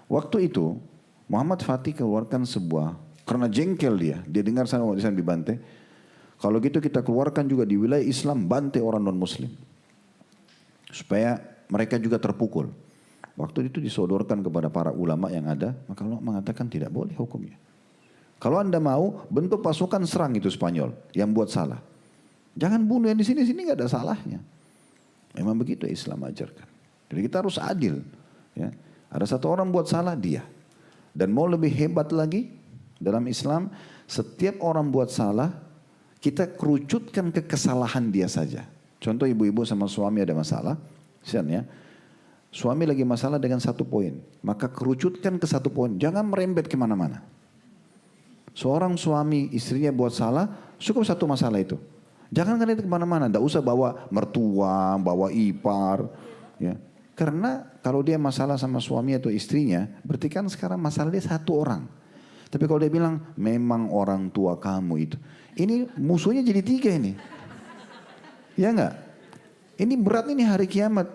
Waktu itu Muhammad Fatih keluarkan sebuah, karena jengkel dia dengar sana umat Islam dibantai. Kalau gitu kita keluarkan juga di wilayah Islam bantai orang non-Muslim. Supaya mereka juga terpukul. Waktu itu disodorkan kepada para ulama yang ada. Maka ulama mengatakan tidak boleh hukumnya. Kalau anda mau bentuk pasukan serang itu Spanyol yang buat salah. Jangan bunuh yang di sini nggak ada salahnya. Memang begitu Islam ajarkan. Jadi kita harus adil. Ya. Ada satu orang buat salah dia. Dan mau lebih hebat lagi dalam Islam. Setiap orang buat salah. Kita kerucutkan ke kesalahan dia saja. Contoh ibu-ibu sama suami ada masalah. Misalnya, suami lagi masalah dengan satu poin. Maka kerucutkan ke satu poin. Jangan merembet kemana-mana. Seorang suami istrinya buat salah, cukup satu masalah itu. Jangan kalian kemana-mana, tidak usah bawa mertua, bawa ipar. Ya. Karena kalau dia masalah sama suami atau istrinya, berarti kan sekarang masalah dia satu orang. Tapi kalau dia bilang, memang orang tua kamu itu. Ini musuhnya jadi tiga ini. Ya enggak? Ini berat ini hari kiamat.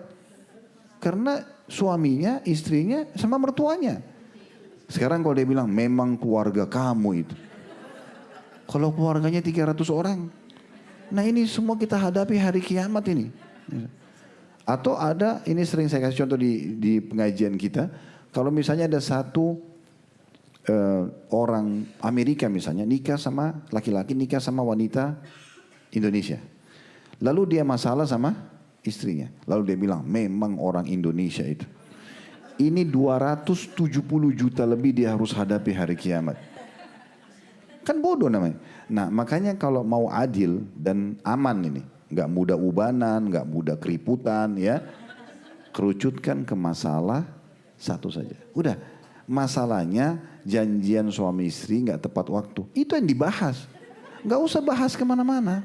Karena suaminya, istrinya, sama mertuanya. Sekarang kalau dia bilang, memang keluarga kamu itu. Kalau keluarganya 300 orang. Nah ini semua kita hadapi hari kiamat ini. Atau ada, ini sering saya kasih contoh di pengajian kita. Kalau misalnya ada satu orang Amerika misalnya nikah sama laki-laki, nikah sama wanita Indonesia. Lalu dia masalah sama istrinya. Lalu dia bilang, memang orang Indonesia itu. Ini 270 juta lebih dia harus hadapi hari kiamat. Kan bodoh namanya. Nah makanya kalau mau adil dan aman ini. Gak mudah ubanan, gak mudah keriputan ya. Kerucutkan ke masalah satu saja. Udah, masalahnya janjian suami istri gak tepat waktu. Itu yang dibahas. Gak usah bahas kemana-mana.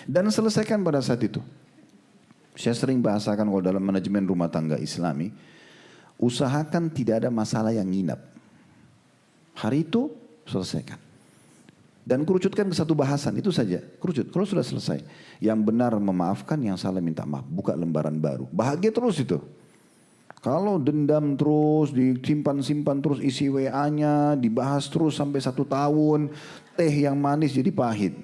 Dan selesaikan pada saat itu. Saya sering bahasakan kalau dalam manajemen rumah tangga Islami. Usahakan tidak ada masalah yang nginap. Hari itu selesaikan. Dan kerucutkan ke satu bahasan, itu saja. Kerucut, kalau sudah selesai. Yang benar memaafkan, yang salah minta maaf. Buka lembaran baru. Bahagia terus itu. Kalau dendam terus, disimpan-simpan terus isi WA-nya, dibahas terus sampai 1 tahun. Teh yang manis jadi pahit.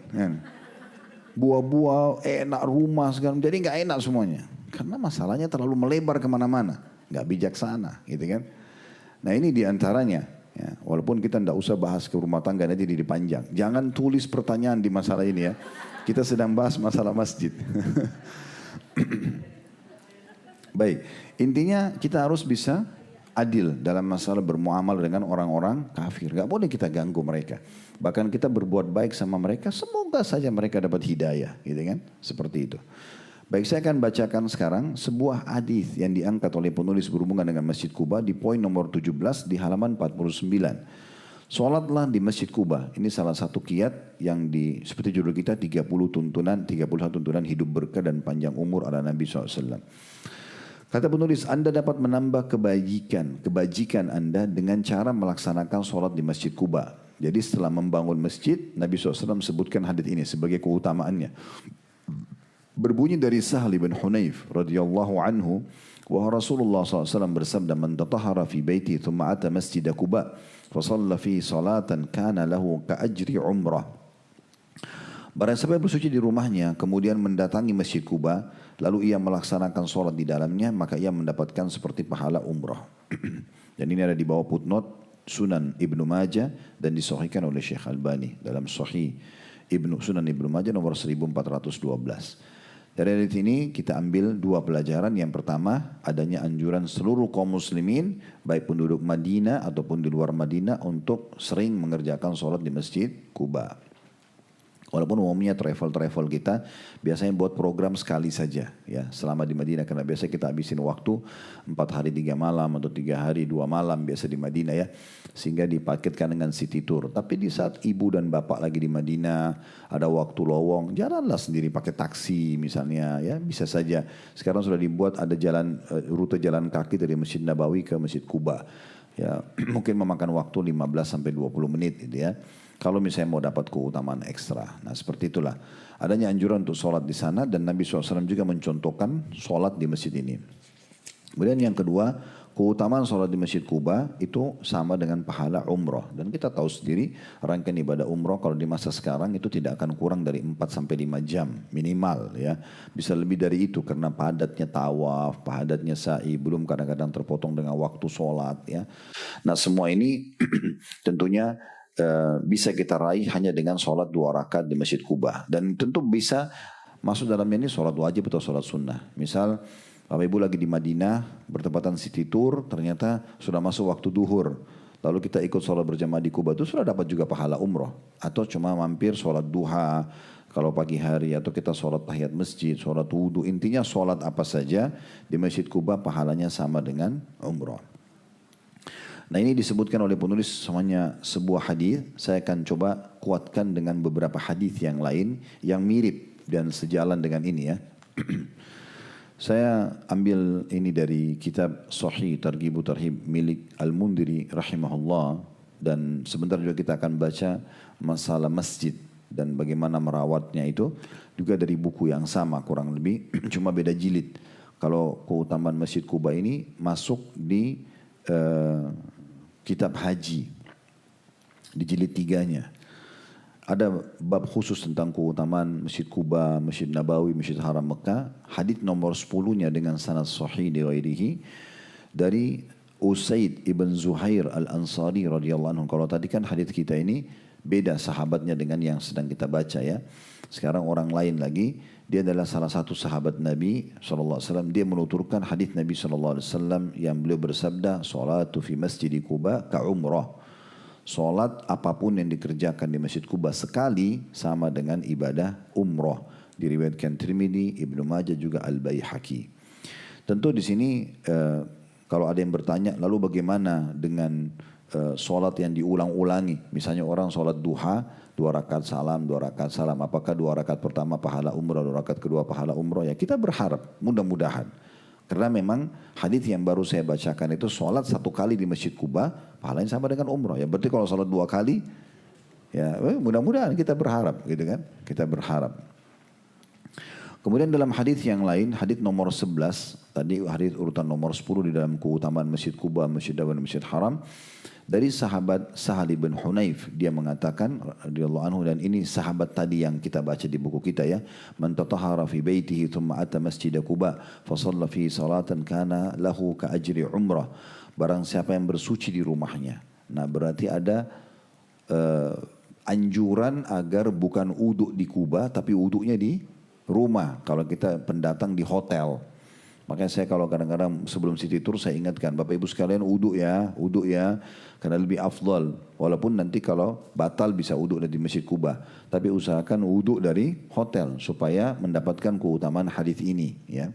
Buah-buah, enak rumah, segala jadi gak enak semuanya. Karena masalahnya terlalu melebar kemana-mana. Gak bijaksana gitu kan. Nah ini diantaranya. Ya, walaupun kita tidak usah bahas ke rumah tangga nanti jadi panjang. Jangan tulis pertanyaan di masalah ini ya. Kita sedang bahas masalah masjid. Baik, intinya kita harus bisa adil dalam masalah bermuamalah dengan orang-orang kafir. Gak boleh kita ganggu mereka. Bahkan kita berbuat baik sama mereka, semoga saja mereka dapat hidayah, gitu kan? Seperti itu. Baik, saya akan bacakan sekarang sebuah hadis yang diangkat oleh penulis berhubungan dengan Masjid Kuba di poin nomor 17 di halaman 49. Salatlah di Masjid Kuba. Ini salah satu kiat yang seperti judul kita 31 tuntunan hidup berkah dan panjang umur ala Nabi SAW. Kata penulis, Anda dapat menambah kebajikan Anda dengan cara melaksanakan salat di Masjid Kuba. Jadi setelah membangun masjid, Nabi SAW sebutkan hadis ini sebagai keutamaannya. Berbunyi dari Sahal bin Hunayf radhiyallahu anhu, wa Rasulullah SAW bersabda, man tatahhara fi baiti thumma ata masjid Quba fa shalla fi salatan kana lahu ka ajri umrah. Barang siapa yang bersuci di rumahnya kemudian mendatangi Masjid Quba lalu ia melaksanakan salat di dalamnya maka ia mendapatkan seperti pahala umrah. Dan ini ada di bawah footnote Sunan Ibnu Majah dan disahihkan oleh Syekh Albani dalam Sahih Sunan Ibnu Majah nomor 1412. Dari ayat ini kita ambil 2 pelajaran. Yang pertama, adanya anjuran seluruh kaum muslimin, baik penduduk Madinah ataupun di luar Madinah untuk sering mengerjakan sholat di Masjid Kuba. Walaupun umumnya travel kita biasanya buat program sekali saja ya selama di Madinah, karena biasa kita habisin waktu 4 hari 3 malam atau 3 hari 2 malam biasa di Madinah ya, sehingga dipaketkan dengan city tour. Tapi di saat ibu dan bapak lagi di Madinah ada waktu lowong, jalanlah sendiri pakai taksi misalnya ya, bisa saja. Sekarang sudah dibuat ada rute jalan kaki dari Masjid Nabawi ke Masjid Kuba ya, mungkin memakan waktu 15 sampai 20 menit gitu ya. Kalau misalnya mau dapat keutamaan ekstra. Nah seperti itulah. Adanya anjuran untuk sholat di sana dan Nabi SAW juga mencontohkan sholat di masjid ini. Kemudian yang kedua, keutamaan sholat di Masjid Kuba itu sama dengan pahala umroh. Dan kita tahu sendiri rangkaian ibadah umroh kalau di masa sekarang itu tidak akan kurang dari 4 sampai 5 jam minimal ya. Bisa lebih dari itu karena padatnya tawaf, padatnya sa'i, belum kadang-kadang terpotong dengan waktu sholat ya. Nah semua ini tentunya bisa kita raih hanya dengan sholat 2 rakaat di Masjid Kuba. Dan tentu bisa masuk dalamnya ini sholat wajib atau sholat sunnah. Misal Bapak Ibu lagi di Madinah bertepatan city tour, ternyata sudah masuk waktu duhur. Lalu kita ikut sholat berjamaah di Kuba itu sudah dapat juga pahala umroh. Atau cuma mampir sholat duha kalau pagi hari, atau kita sholat tahiyat masjid, sholat wudu. Intinya sholat apa saja di Masjid Kuba pahalanya sama dengan umroh. Nah ini disebutkan oleh penulis semuanya sebuah hadis. Saya akan coba kuatkan dengan beberapa hadis yang lain yang mirip dan sejalan dengan ini ya. Saya ambil ini dari kitab Sahih Targhib Tarhib milik Al-Mundhiri rahimahullah, dan sebentar juga kita akan baca masalah masjid dan bagaimana merawatnya itu juga dari buku yang sama kurang lebih cuma beda jilid. Kalau keutamaan Masjid Quba ini masuk di kitab haji di jilid 3-nya. Ada bab khusus tentang keutamaan Masjid Quba, Masjid Nabawi, Masjid Haram Mekah. Hadits nomor 10-nya dengan sanad sahih di ghairihi dari Usaid ibn Zuhair al-Ansari radhiyallahu anhu. Kalau tadi kan hadits kita ini beda sahabatnya dengan yang sedang kita baca ya. Sekarang orang lain lagi, dia adalah salah satu sahabat Nabi SAW. Dia menuturkan hadits Nabi SAW yang beliau bersabda, "Salatu fi masjid Quba ka umrah." Solat apapun yang dikerjakan di Masjid Quba sekali sama dengan ibadah umrah. Diriwayatkan Tirmidzi, Ibnu Majah juga Al-Baihaqi. Tentu di sini kalau ada yang bertanya, lalu bagaimana dengan solat yang diulang-ulangi? Misalnya orang solat duha, 2 rakaat salam, 2 rakaat salam. Apakah 2 rakaat pertama pahala umrah, 2 rakaat kedua pahala umrah? Ya kita berharap, mudah-mudahan. Karena memang hadis yang baru saya bacakan itu sholat 1 kali di Masjid Quba pahalanya sama dengan umrah. Ya berarti kalau sholat 2 kali, ya mudah-mudahan kita berharap, gitu kan? Kita berharap. Kemudian dalam hadis yang lain, hadis nomor 11, tadi hadis urutan nomor 10 di dalam keutamaan Masjid Quba, Masjid Nabawi, Masjid Haram. Dari sahabat Sahal bin Hunayf, dia mengatakan radhiyallahu anhu, dan ini sahabat tadi yang kita baca di buku kita ya, man tatahhara fi baitihi thumma ata masjid Quba fa shalla fi salatan kana lahu ka ajri umrah. Barang siapa yang bersuci di rumahnya. Nah, berarti ada anjuran agar bukan uduk di Quba tapi uduknya di rumah. Kalau kita pendatang di hotel. Makanya saya kalau kadang-kadang sebelum city tour saya ingatkan, Bapak Ibu sekalian uduk ya, karena lebih afdal. Walaupun nanti kalau batal bisa uduk di Masjid Quba, tapi usahakan uduk dari hotel supaya mendapatkan keutamaan hadis ini. Ya,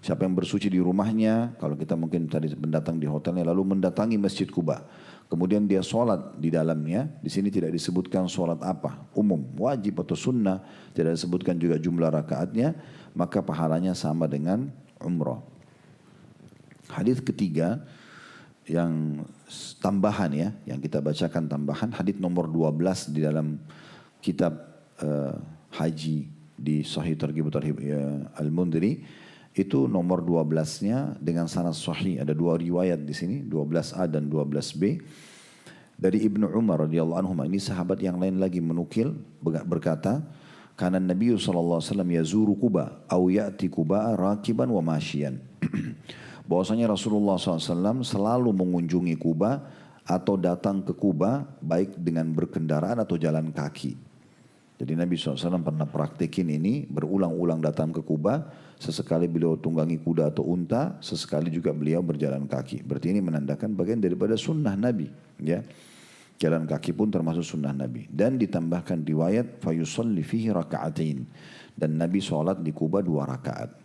siapa yang bersuci di rumahnya, kalau kita mungkin tadi pendatang di hotelnya lalu mendatangi Masjid Quba, kemudian dia sholat di dalamnya, di sini tidak disebutkan sholat apa, umum, wajib atau sunnah, tidak disebutkan juga jumlah rakaatnya, maka pahalanya sama dengan umrah. Hadis ketiga yang tambahan ya, yang kita bacakan tambahan, hadis nomor 12 di dalam kitab haji di Sahih Targhib Tarhib Al-Mundhiri, itu nomor 12-nya dengan sanad sahih. Ada 2 riwayat di sini, 12A dan 12B. Dari Ibnu Umar radhiyallahu anhu, ini sahabat yang lain lagi menukil berkata, karena Nabi SAW yazuru Quba au ya'ti Quba rakiban wa masyian. Bahwasanya Rasulullah SAW selalu mengunjungi Quba atau datang ke Quba baik dengan berkendaraan atau jalan kaki. Jadi Nabi SAW pernah praktekin ini, berulang-ulang datang ke Quba, sesekali beliau tunggangi kuda atau unta, sesekali juga beliau berjalan kaki. Berarti ini menandakan bagian daripada sunnah Nabi, ya. Jalan kaki pun termasuk sunnah Nabi. Dan ditambahkan riwayat fayusalli fihi raka'atain, dan Nabi sholat di Quba 2 rakaat.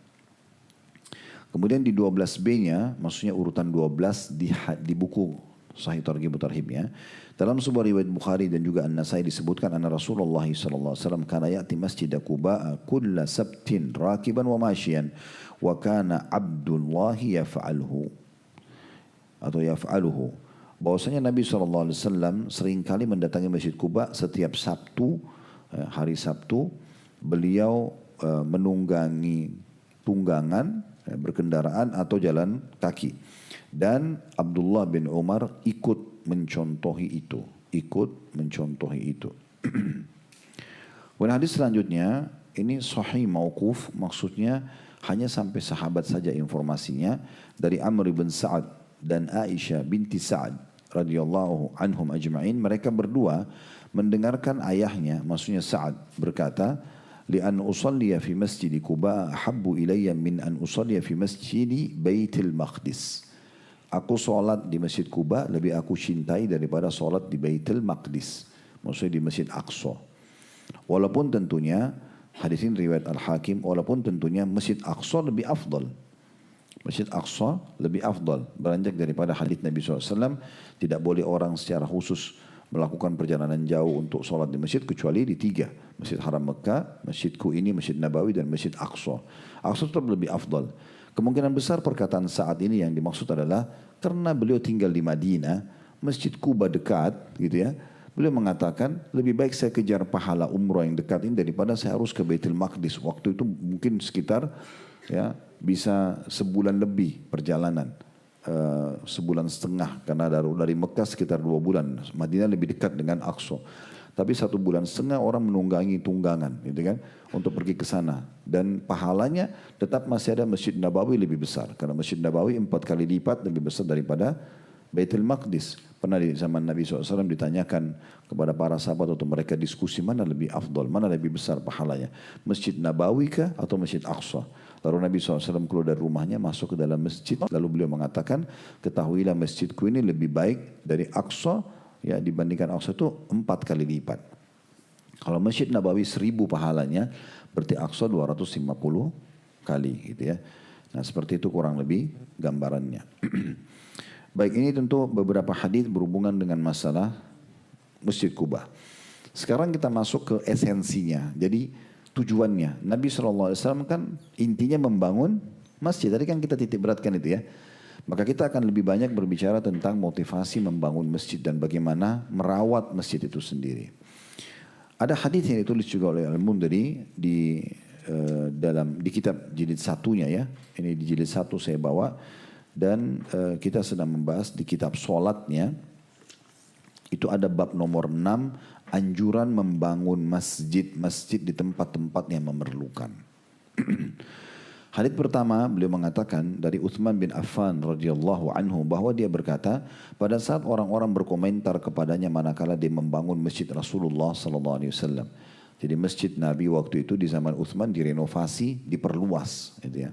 Kemudian di 12B-nya, maksudnya urutan 12 di buku Sahih Targhib Tarhibnya, dalam sebuah riwayat Bukhari dan juga An-Nasai disebutkan anna Rasulullah SAW kana ya'ti masjid Quba kulla sabtin rakiban wa masyian wa kana Abdullah yaf'aluhu atau yaf'aluhu. Bahwasanya Nabi SAW seringkali mendatangi Masjid Quba setiap Sabtu, hari Sabtu, beliau menunggangi tunggangan, berkendaraan atau jalan kaki. Dan Abdullah bin Umar ikut mencontohi itu. Kemudian hadis selanjutnya, ini sahih mauquf, maksudnya hanya sampai sahabat saja informasinya, dari Amr bin Sa'ad dan Aisyah binti Sa'ad radhiyallahu anhum ajma'in. Mereka berdua mendengarkan ayahnya, maksudnya Sa'ad, berkata, li'an usalliya fi masjid Quba ahabbu ilayya min an usalliya fi masjid Baitul Maqdis. Aku solat di Masjid Quba lebih aku cintai daripada solat di Baitul Maqdis, maksudnya di Masjid Aqsa. Walaupun tentunya hadis ini riwayat Al-Hakim, walaupun tentunya Masjid Aqsa lebih afdal. Masjid Aqsa lebih afdal beranjak daripada hadis Nabi SAW. Tidak boleh orang secara khusus melakukan perjalanan jauh untuk sholat di masjid kecuali di tiga. Masjid Haram Mekah, Masjidku ini, Masjid Nabawi dan Masjid Aqsa. Aqsa tetap lebih afdal. Kemungkinan besar perkataan saat ini yang dimaksud adalah karena beliau tinggal di Madinah, Masjid Kuba dekat gitu ya. Beliau mengatakan lebih baik saya kejar pahala umroh yang dekat ini daripada saya harus ke Baitul Maqdis. Waktu itu mungkin sekitar ya bisa sebulan lebih perjalanan. Sebulan setengah karena dari Mekah sekitar 2 bulan. Madinah lebih dekat dengan Aqsa. Tapi 1 bulan setengah orang menunggangi tunggangan gitu kan untuk pergi ke sana dan pahalanya tetap masih ada Masjid Nabawi lebih besar karena Masjid Nabawi 4 kali lipat lebih besar daripada Baitul Maqdis. Pernah di zaman Nabi SAW ditanyakan kepada para sahabat untuk mereka diskusi mana lebih afdal, mana lebih besar pahalanya. Masjid Nabawi kah atau Masjid Aqsa? Lalu Nabi SAW keluar dari rumahnya masuk ke dalam masjid. Lalu beliau mengatakan ketahuilah masjidku ini lebih baik dari Aqsa ya dibandingkan Aqsa itu 4 kali lipat. Kalau Masjid Nabawi 1000 pahalanya berarti Aqsa 250 kali gitu ya. Nah seperti itu kurang lebih gambarannya. Baik, ini tentu beberapa hadis berhubungan dengan masalah Masjid Kuba. Sekarang kita masuk ke esensinya. Jadi tujuannya. Nabi SAW kan intinya membangun masjid. Tadi kan kita titik beratkan itu ya. Maka kita akan lebih banyak berbicara tentang motivasi membangun masjid dan bagaimana merawat masjid itu sendiri. Ada hadis yang ditulis juga oleh Al-Mundhiri di kitab jilid satunya ya. Ini di jilid 1 saya bawa. Dan kita sedang membahas di kitab sholatnya. Itu ada bab nomor 6. Anjuran membangun masjid di tempat-tempat yang memerlukan. Hadits pertama beliau mengatakan dari Uthman bin Affan radhiyallahu anhu bahwa dia berkata pada saat orang-orang berkomentar kepadanya manakala dia membangun masjid Rasulullah sallallahu alaihi wasallam. Jadi masjid Nabi waktu itu di zaman Uthman direnovasi, diperluas gitu ya.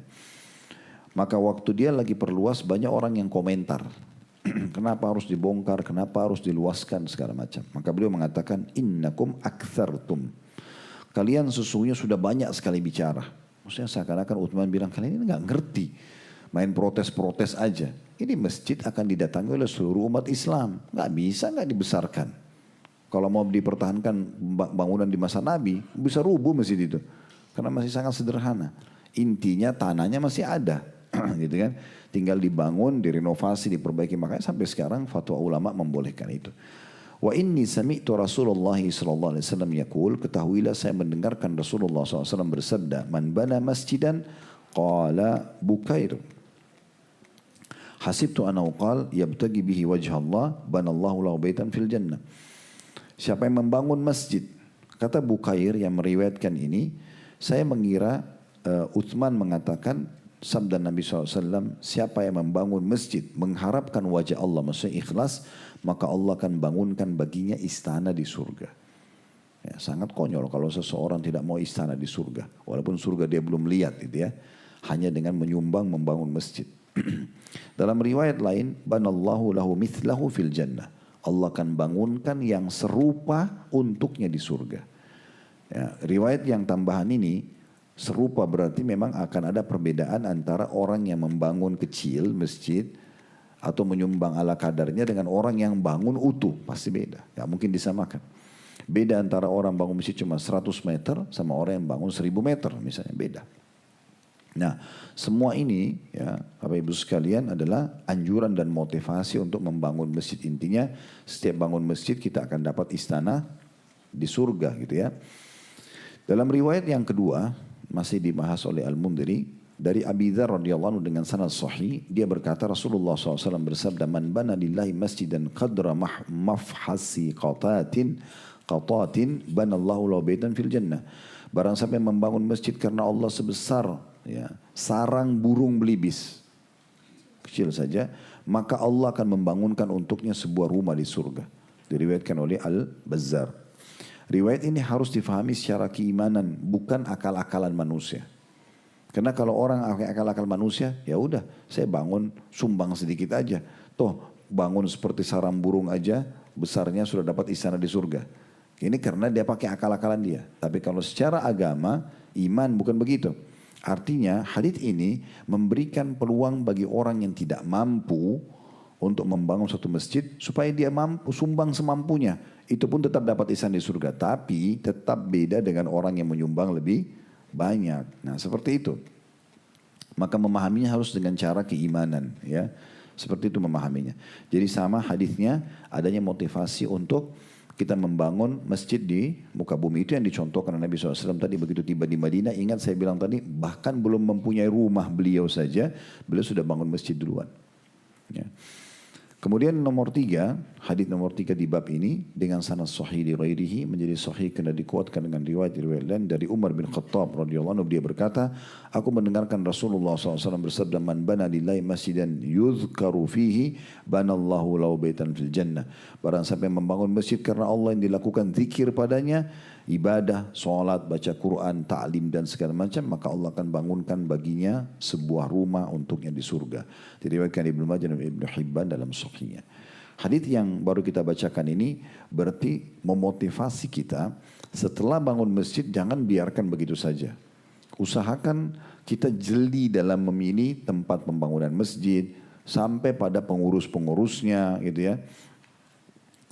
Maka waktu dia lagi perluas banyak orang yang komentar. Kenapa harus dibongkar, kenapa harus diluaskan segala macam. Maka beliau mengatakan innakum aktsartum. Kalian sesungguhnya sudah banyak sekali bicara. Maksudnya seakan-akan Uthman bilang kalian ini nggak ngerti. Main protes-protes aja. Ini masjid akan didatangi oleh seluruh umat Islam. Nggak bisa nggak dibesarkan. Kalau mau dipertahankan bangunan di masa Nabi bisa rubuh masjid itu. Karena masih sangat sederhana. Intinya tanahnya masih ada. Gitu kan, tinggal dibangun, direnovasi, diperbaiki. Makanya sampai sekarang fatwa ulama membolehkan itu. Wa inni sami'tu Rasulullah sallallahu alaihi wasallam yaqul, ketahuilah saya mendengarkan Rasulullah SAW bersabda, man bana masjidan qala Bukair hasibtu annahu qala yabtagi bihi wajha Allah banallahu lahu baitan fil jannah. Siapa yang membangun masjid, kata Bukair yang meriwayatkan ini, saya mengira Uthman mengatakan sabda Nabi SAW, siapa yang membangun masjid mengharapkan wajah Allah, maksudnya ikhlas, maka Allah akan bangunkan baginya istana di surga. Ya, sangat konyol kalau seseorang tidak mau istana di surga, walaupun surga dia belum lihat gitu ya, hanya dengan menyumbang membangun masjid. Dalam riwayat lain, banallahu lahu mithlahu fil jannah, Allah akan bangunkan yang serupa untuknya di surga. Ya, riwayat yang tambahan ini serupa berarti memang akan ada perbedaan antara orang yang membangun kecil masjid atau menyumbang ala kadarnya dengan orang yang bangun utuh, pasti beda. Gak mungkin disamakan. Beda antara orang bangun masjid cuma 100 meter sama orang yang bangun 1000 meter misalnya, beda. Nah semua ini ya Bapak Ibu sekalian adalah anjuran dan motivasi untuk membangun masjid. Intinya setiap bangun masjid kita akan dapat istana di surga gitu ya. Dalam riwayat yang kedua masih dibahas oleh Al-Mundhiri dari Abi Dzar radhiyallahu anhu dengan sanad sahih, dia berkata Rasulullah SAW bersabda, man bana lillahi masjidan qadra mafhasi qatatin banallahu lahu baitan fil jannah. Barang siapa yang membangun masjid karena Allah sebesar ya, sarang burung belibis kecil saja, maka Allah akan membangunkan untuknya sebuah rumah di surga. Diriwayatkan oleh Al-Bazzar. Riwayat ini harus difahami secara keimanan, bukan akal-akalan manusia. Karena kalau orang akal-akal manusia, ya udah, saya bangun sumbang sedikit aja. Toh bangun seperti sarang burung aja, besarnya sudah dapat istana di surga. Ini karena dia pakai akal-akalan dia. Tapi kalau secara agama, iman bukan begitu. Artinya hadits ini memberikan peluang bagi orang yang tidak mampu untuk membangun satu masjid supaya dia mampu sumbang semampunya. Itu pun tetap dapat ihsan di surga. Tapi tetap beda dengan orang yang menyumbang lebih banyak. Nah seperti itu. Maka memahaminya harus dengan cara keimanan. Ya, seperti itu memahaminya. Jadi sama hadisnya adanya motivasi untuk kita membangun masjid di muka bumi. Itu yang dicontohkan Nabi SAW tadi begitu tiba di Madinah. Ingat saya bilang tadi bahkan belum mempunyai rumah beliau saja. Beliau sudah bangun masjid duluan. Ya. Kemudian nomor 3, hadis nomor 3 di bab ini dengan sanad sahih li ghairihi menjadi sahih karena dikuatkan dengan riwayat-riwayat lain dari Umar bin Khattab radhiyallahu anhu, dia berkata, aku mendengarkan Rasulullah SAW bersabda, man bana lillahi masjidan yuzkaru fihi banallahu lahu baitan fil jannah. Barang siapa yang membangun masjid karena Allah yang dilakukan zikir padanya, ibadah, solat, baca Quran, ta'lim dan segala macam, maka Allah akan bangunkan baginya sebuah rumah untuknya di surga. Diriwayatkan Ibnu Majah dan Ibnu Hibban dalam sahihnya. Hadits yang baru kita bacakan ini berarti memotivasi kita setelah bangun masjid jangan biarkan begitu saja. Usahakan kita jeli dalam memilih tempat pembangunan masjid sampai pada pengurus-pengurusnya gitu ya.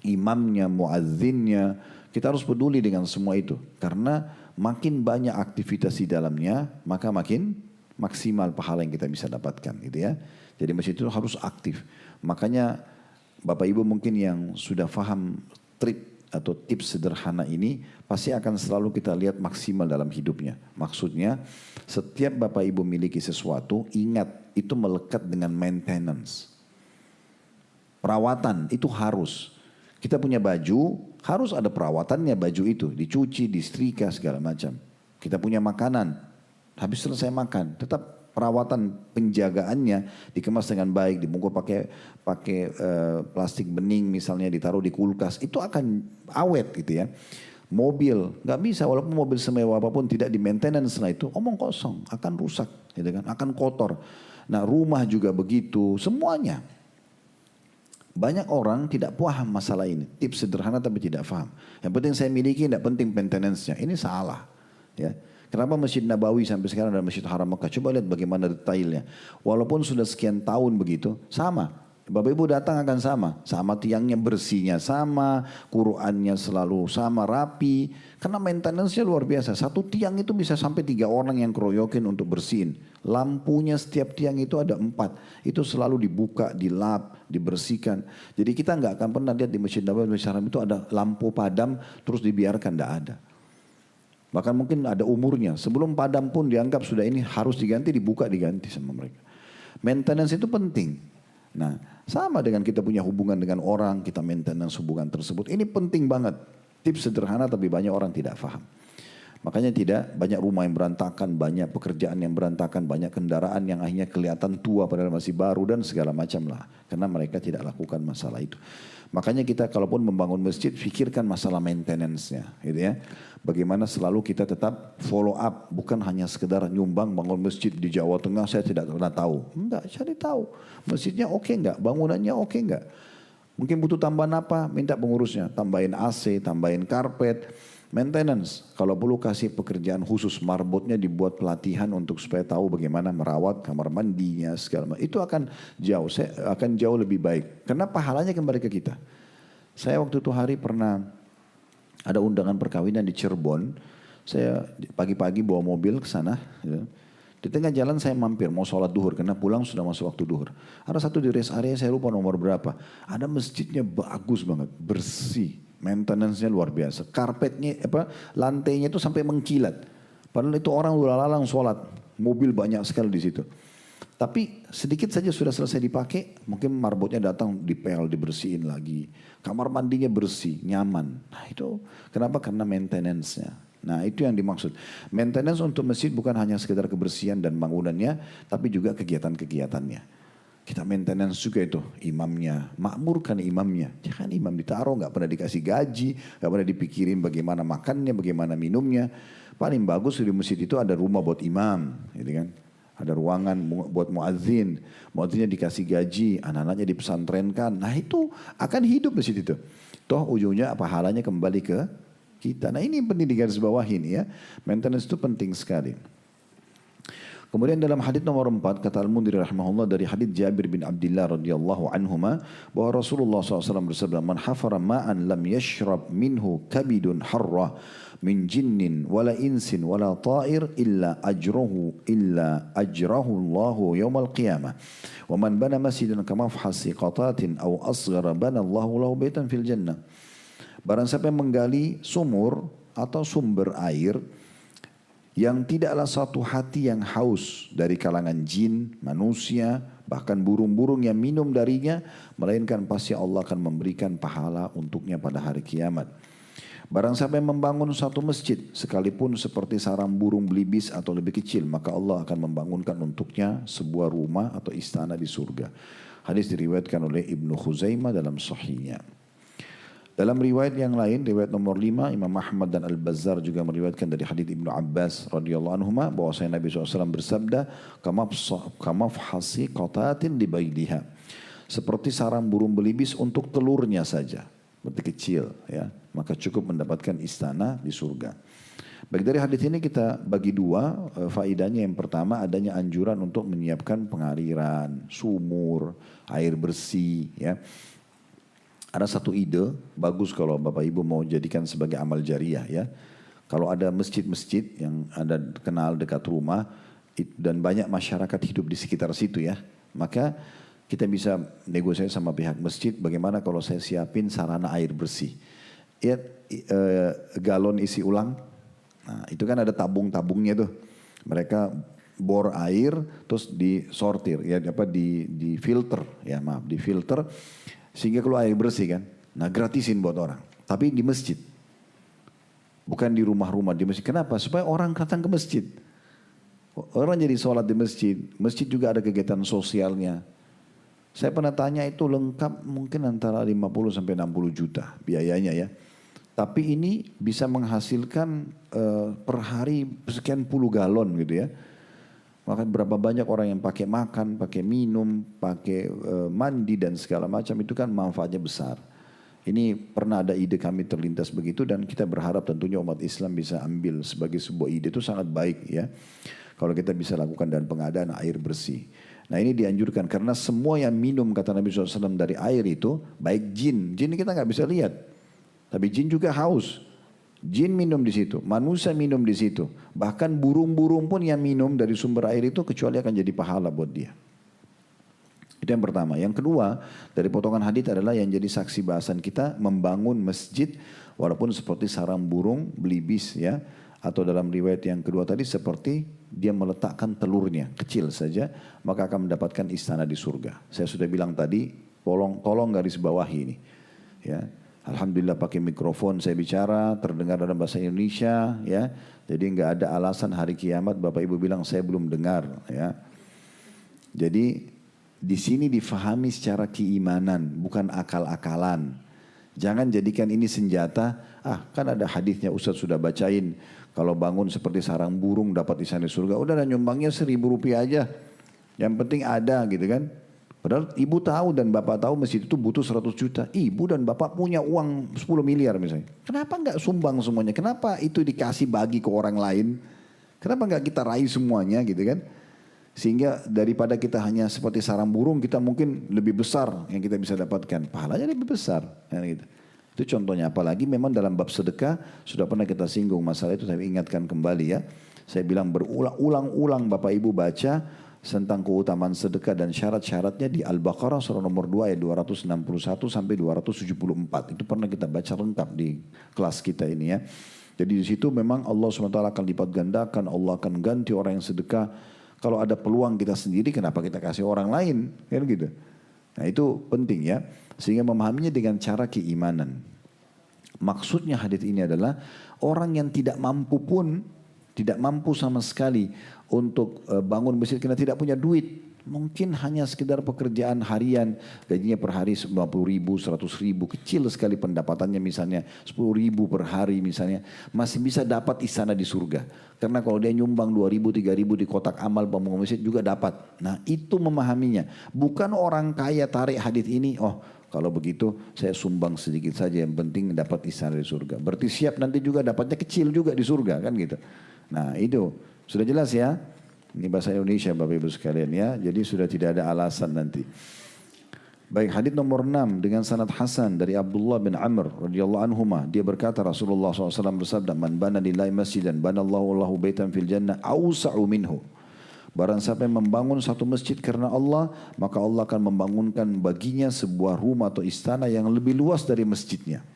Imamnya, muazzinnya, kita harus peduli dengan semua itu. Karena makin banyak aktivitas di dalamnya, maka makin maksimal pahala yang kita bisa dapatkan gitu ya. Jadi masjid itu harus aktif. Makanya Bapak Ibu mungkin yang sudah paham trik atau tips sederhana ini pasti akan selalu kita lihat maksimal dalam hidupnya. Maksudnya setiap Bapak Ibu miliki sesuatu, ingat itu melekat dengan maintenance. Perawatan itu harus. Kita punya baju, harus ada perawatannya baju itu. Dicuci, disetrika segala macam. Kita punya makanan, habis selesai makan, tetap perawatan penjagaannya dikemas dengan baik, dibungkus pakai plastik bening misalnya, ditaruh di kulkas, itu akan awet gitu ya. Mobil nggak bisa, walaupun mobil semewah apapun tidak di maintenance setelah itu omong kosong, akan rusak gitu kan, akan kotor. Nah rumah juga begitu, semuanya. Banyak orang tidak paham masalah ini, tips sederhana tapi tidak paham. Yang penting saya miliki, tidak penting maintenance-nya. Ini salah ya. Kenapa Masjid Nabawi sampai sekarang dan Masjid Haram Mekah? Coba lihat bagaimana detailnya. Walaupun sudah sekian tahun begitu, sama. Bapak Ibu datang akan sama. Sama tiangnya, bersihnya sama, Qurannya selalu sama, rapi. Karena maintenance-nya luar biasa. Satu tiang itu bisa sampai 3 orang yang keroyokin untuk bersihin. Lampunya setiap tiang itu ada 4. Itu selalu dibuka, dilap, dibersihkan. Jadi kita nggak akan pernah lihat di Masjid Nabawi, Masjid Haram itu ada lampu padam terus dibiarkan, tidak ada. Bahkan mungkin ada umurnya. Sebelum padam pun dianggap sudah ini harus diganti, dibuka, diganti sama mereka. Maintenance itu penting. Nah, sama dengan kita punya hubungan dengan orang, kita maintenance hubungan tersebut. Ini penting banget. Tips sederhana tapi banyak orang tidak paham. Makanya tidak banyak rumah yang berantakan, banyak pekerjaan yang berantakan, banyak kendaraan yang akhirnya kelihatan tua padahal masih baru dan segala macam lah. Karena mereka tidak lakukan masalah itu. Makanya kita kalaupun membangun masjid, fikirkan masalah maintenance-nya gitu ya. Bagaimana selalu kita tetap follow up, bukan hanya sekedar nyumbang bangun masjid di Jawa Tengah, saya tidak pernah tahu. Enggak, cari tahu. Masjidnya oke enggak? Bangunannya oke enggak? Mungkin butuh tambahan apa? Minta pengurusnya, tambahin AC, tambahin karpet, maintenance. Kalau perlu kasih pekerjaan khusus, marbotnya dibuat pelatihan untuk supaya tahu bagaimana merawat kamar mandinya segala macam. Itu akan jauh lebih baik. Karena pahalanya kembali ke kita. Saya waktu itu hari pernah ada undangan perkawinan di Cirebon. Saya pagi-pagi bawa mobil ke sana. Ya. Di tengah jalan saya mampir mau sholat duhur karena pulang sudah masuk waktu duhur. Ada satu di rest area, saya lupa nomor berapa. Ada masjidnya bagus banget, bersih. Maintenance-nya luar biasa. Karpetnya, lantainya itu sampai mengkilat. Padahal itu orang udah lalang sholat. Mobil banyak sekali di situ. Tapi sedikit saja sudah selesai dipakai, mungkin marbotnya datang dipel, dibersihin lagi. Kamar mandinya bersih, nyaman. Nah itu kenapa? Karena maintenance-nya. Nah itu yang dimaksud. Maintenance untuk masjid bukan hanya sekedar kebersihan dan bangunannya, tapi juga kegiatan-kegiatannya. Kita maintenance juga itu imamnya, makmurkan imamnya. Jangan imam ditaruh, nggak pernah dikasih gaji, nggak pernah dipikirin bagaimana makannya, bagaimana minumnya. Paling bagus di masjid itu ada rumah buat imam, gitu kan? Ada ruangan buat muadzin, muadzinnya dikasih gaji, anak-anaknya dipesantrenkan. Nah itu akan hidup masjid itu. Toh ujungnya pahalanya kembali ke kita. Nah ini yang penting digarisbawahi ini ya. Maintenance itu penting sekali. Kemudian dalam hadis nomor 4 kata Al-Mundhir rahimahullah dari hadis Jabir bin Abdullah radhiyallahu anhuma bahwa Rasulullah SAW bersabda man hafara ma'an lam yashrab minhu kabidun harra min jinnin wala insin wala ta'ir illa ajrahu Allahu yaumal qiyamah wa man bana masjidan kamafhasi qatatin aw asghara bana Allahu lahu baitan fil jannah. Barang siapa yang menggali sumur atau sumber air yang tidaklah satu hati yang haus dari kalangan jin, manusia, bahkan burung-burung yang minum darinya, melainkan pasti Allah akan memberikan pahala untuknya pada hari kiamat. Barang siapa yang membangun satu masjid, sekalipun seperti sarang burung belibis atau lebih kecil, maka Allah akan membangunkan untuknya sebuah rumah atau istana di surga. Hadis diriwayatkan oleh Ibnu Khuzaimah dalam Sahihnya. Dalam riwayat yang lain, riwayat nomor 5, Imam Ahmad dan Al-Bazzar juga meriwayatkan dari hadits Ibnu Abbas radhiyallahu anhuma bahwasanya Nabi SAW bersabda, "Kamafhasi qatatin li baydiha." Seperti sarang burung belibis untuk telurnya saja, berarti kecil ya, maka cukup mendapatkan istana di surga. Baik, dari hadis ini kita bagi dua faedahnya. Yang pertama adanya anjuran untuk menyiapkan pengaliran, sumur, air bersih ya. Ada satu ide, bagus kalau Bapak Ibu mau jadikan sebagai amal jariah ya. Kalau ada masjid-masjid yang Anda kenal dekat rumah dan banyak masyarakat hidup di sekitar situ ya. Maka kita bisa negosiasi sama pihak masjid bagaimana kalau saya siapin sarana air bersih. Ya, galon isi ulang, nah itu kan ada tabung-tabungnya tuh. Mereka bor air terus disortir ya, di filter ya, maaf, di filter. Sehingga keluar air bersih kan. Nah gratisin buat orang. Tapi di masjid. Bukan di rumah-rumah, di masjid. Kenapa? Supaya orang datang ke masjid. Orang jadi sholat di masjid. Masjid juga ada kegiatan sosialnya. Saya pernah tanya itu lengkap mungkin antara 50 sampai 60 juta biayanya ya. Tapi ini bisa menghasilkan per hari sekian puluh galon gitu ya. Maka berapa banyak orang yang pakai makan, pakai minum, pakai mandi dan segala macam, itu kan manfaatnya besar. Ini pernah ada ide kami terlintas begitu dan kita berharap tentunya umat Islam bisa ambil sebagai sebuah ide, itu sangat baik ya. Kalau kita bisa lakukan dan pengadaan air bersih. Nah ini dianjurkan karena semua yang minum kata Nabi SAW dari air itu, baik jin kita nggak bisa lihat. Tapi jin juga haus. Jin minum di situ, manusia minum di situ. Bahkan burung-burung pun yang minum dari sumber air itu kecuali akan jadi pahala buat dia. Itu yang pertama. Yang kedua, dari potongan hadits adalah yang jadi saksi bahasan kita membangun masjid walaupun seperti sarang burung belibis ya, atau dalam riwayat yang kedua tadi seperti dia meletakkan telurnya kecil saja, maka akan mendapatkan istana di surga. Saya sudah bilang tadi, tolong garis bawahi ini. Ya. Alhamdulillah pakai mikrofon saya bicara, terdengar dalam bahasa Indonesia ya. Jadi enggak ada alasan hari kiamat Bapak Ibu bilang saya belum dengar ya. Jadi di sini difahami secara keimanan, bukan akal-akalan. Jangan jadikan ini senjata. Kan ada hadisnya Ustaz sudah bacain. Kalau bangun seperti sarang burung dapat istana di surga. Udah nyumbangnya Rp1.000 aja. Yang penting ada gitu kan. Padahal ibu tahu dan bapak tahu masjid itu butuh 100 juta. Ibu dan bapak punya uang 10 miliar misalnya. Kenapa enggak sumbang semuanya? Kenapa itu dikasih bagi ke orang lain? Kenapa enggak kita raih semuanya gitu kan? Sehingga daripada kita hanya seperti sarang burung, kita mungkin lebih besar yang kita bisa dapatkan. Pahalanya lebih besar. Ya, gitu. Itu contohnya. Apalagi memang dalam bab sedekah sudah pernah kita singgung masalah itu. Saya ingatkan kembali ya. Saya bilang berulang-ulang Bapak Ibu baca tentang keutamaan sedekah dan syarat-syaratnya di Al-Baqarah surah nomor 2 ayat 261 sampai 274. Itu pernah kita baca lengkap di kelas kita ini ya. Jadi di situ memang Allah SWT akan lipat gandakan, Allah akan ganti orang yang sedekah. Kalau ada peluang kita sendiri, kenapa kita kasih orang lain? Kan gitu. Nah itu penting ya. Sehingga memahaminya dengan cara keimanan. Maksudnya hadits ini adalah orang yang tidak mampu pun, tidak mampu sama sekali untuk bangun masjid karena tidak punya duit. Mungkin hanya sekedar pekerjaan harian, gajinya per hari 50 ribu, 100 ribu, kecil sekali pendapatannya misalnya 10 ribu per hari misalnya, masih bisa dapat istana di surga. Karena kalau dia nyumbang 2 ribu, 3 ribu di kotak amal bangun masjid juga dapat. Nah itu memahaminya. Bukan orang kaya tarik hadits ini, kalau begitu saya sumbang sedikit saja yang penting dapat istana di surga. Berarti siap nanti juga dapatnya kecil juga di surga kan gitu. Nah itu sudah jelas ya. Ini bahasa Indonesia Bapak Ibu sekalian ya. Jadi sudah tidak ada alasan nanti. Baik, hadits nomor 6 dengan sanad hasan dari Abdullah bin Amr radhiyallahu anhuma, dia berkata Rasulullah SAW bersabda, "Man bana lillahi masjidan banallahu lahu baitan fil jannah awsa'u minhu." Barang siapa yang membangun satu masjid karena Allah, maka Allah akan membangunkan baginya sebuah rumah atau istana yang lebih luas dari masjidnya.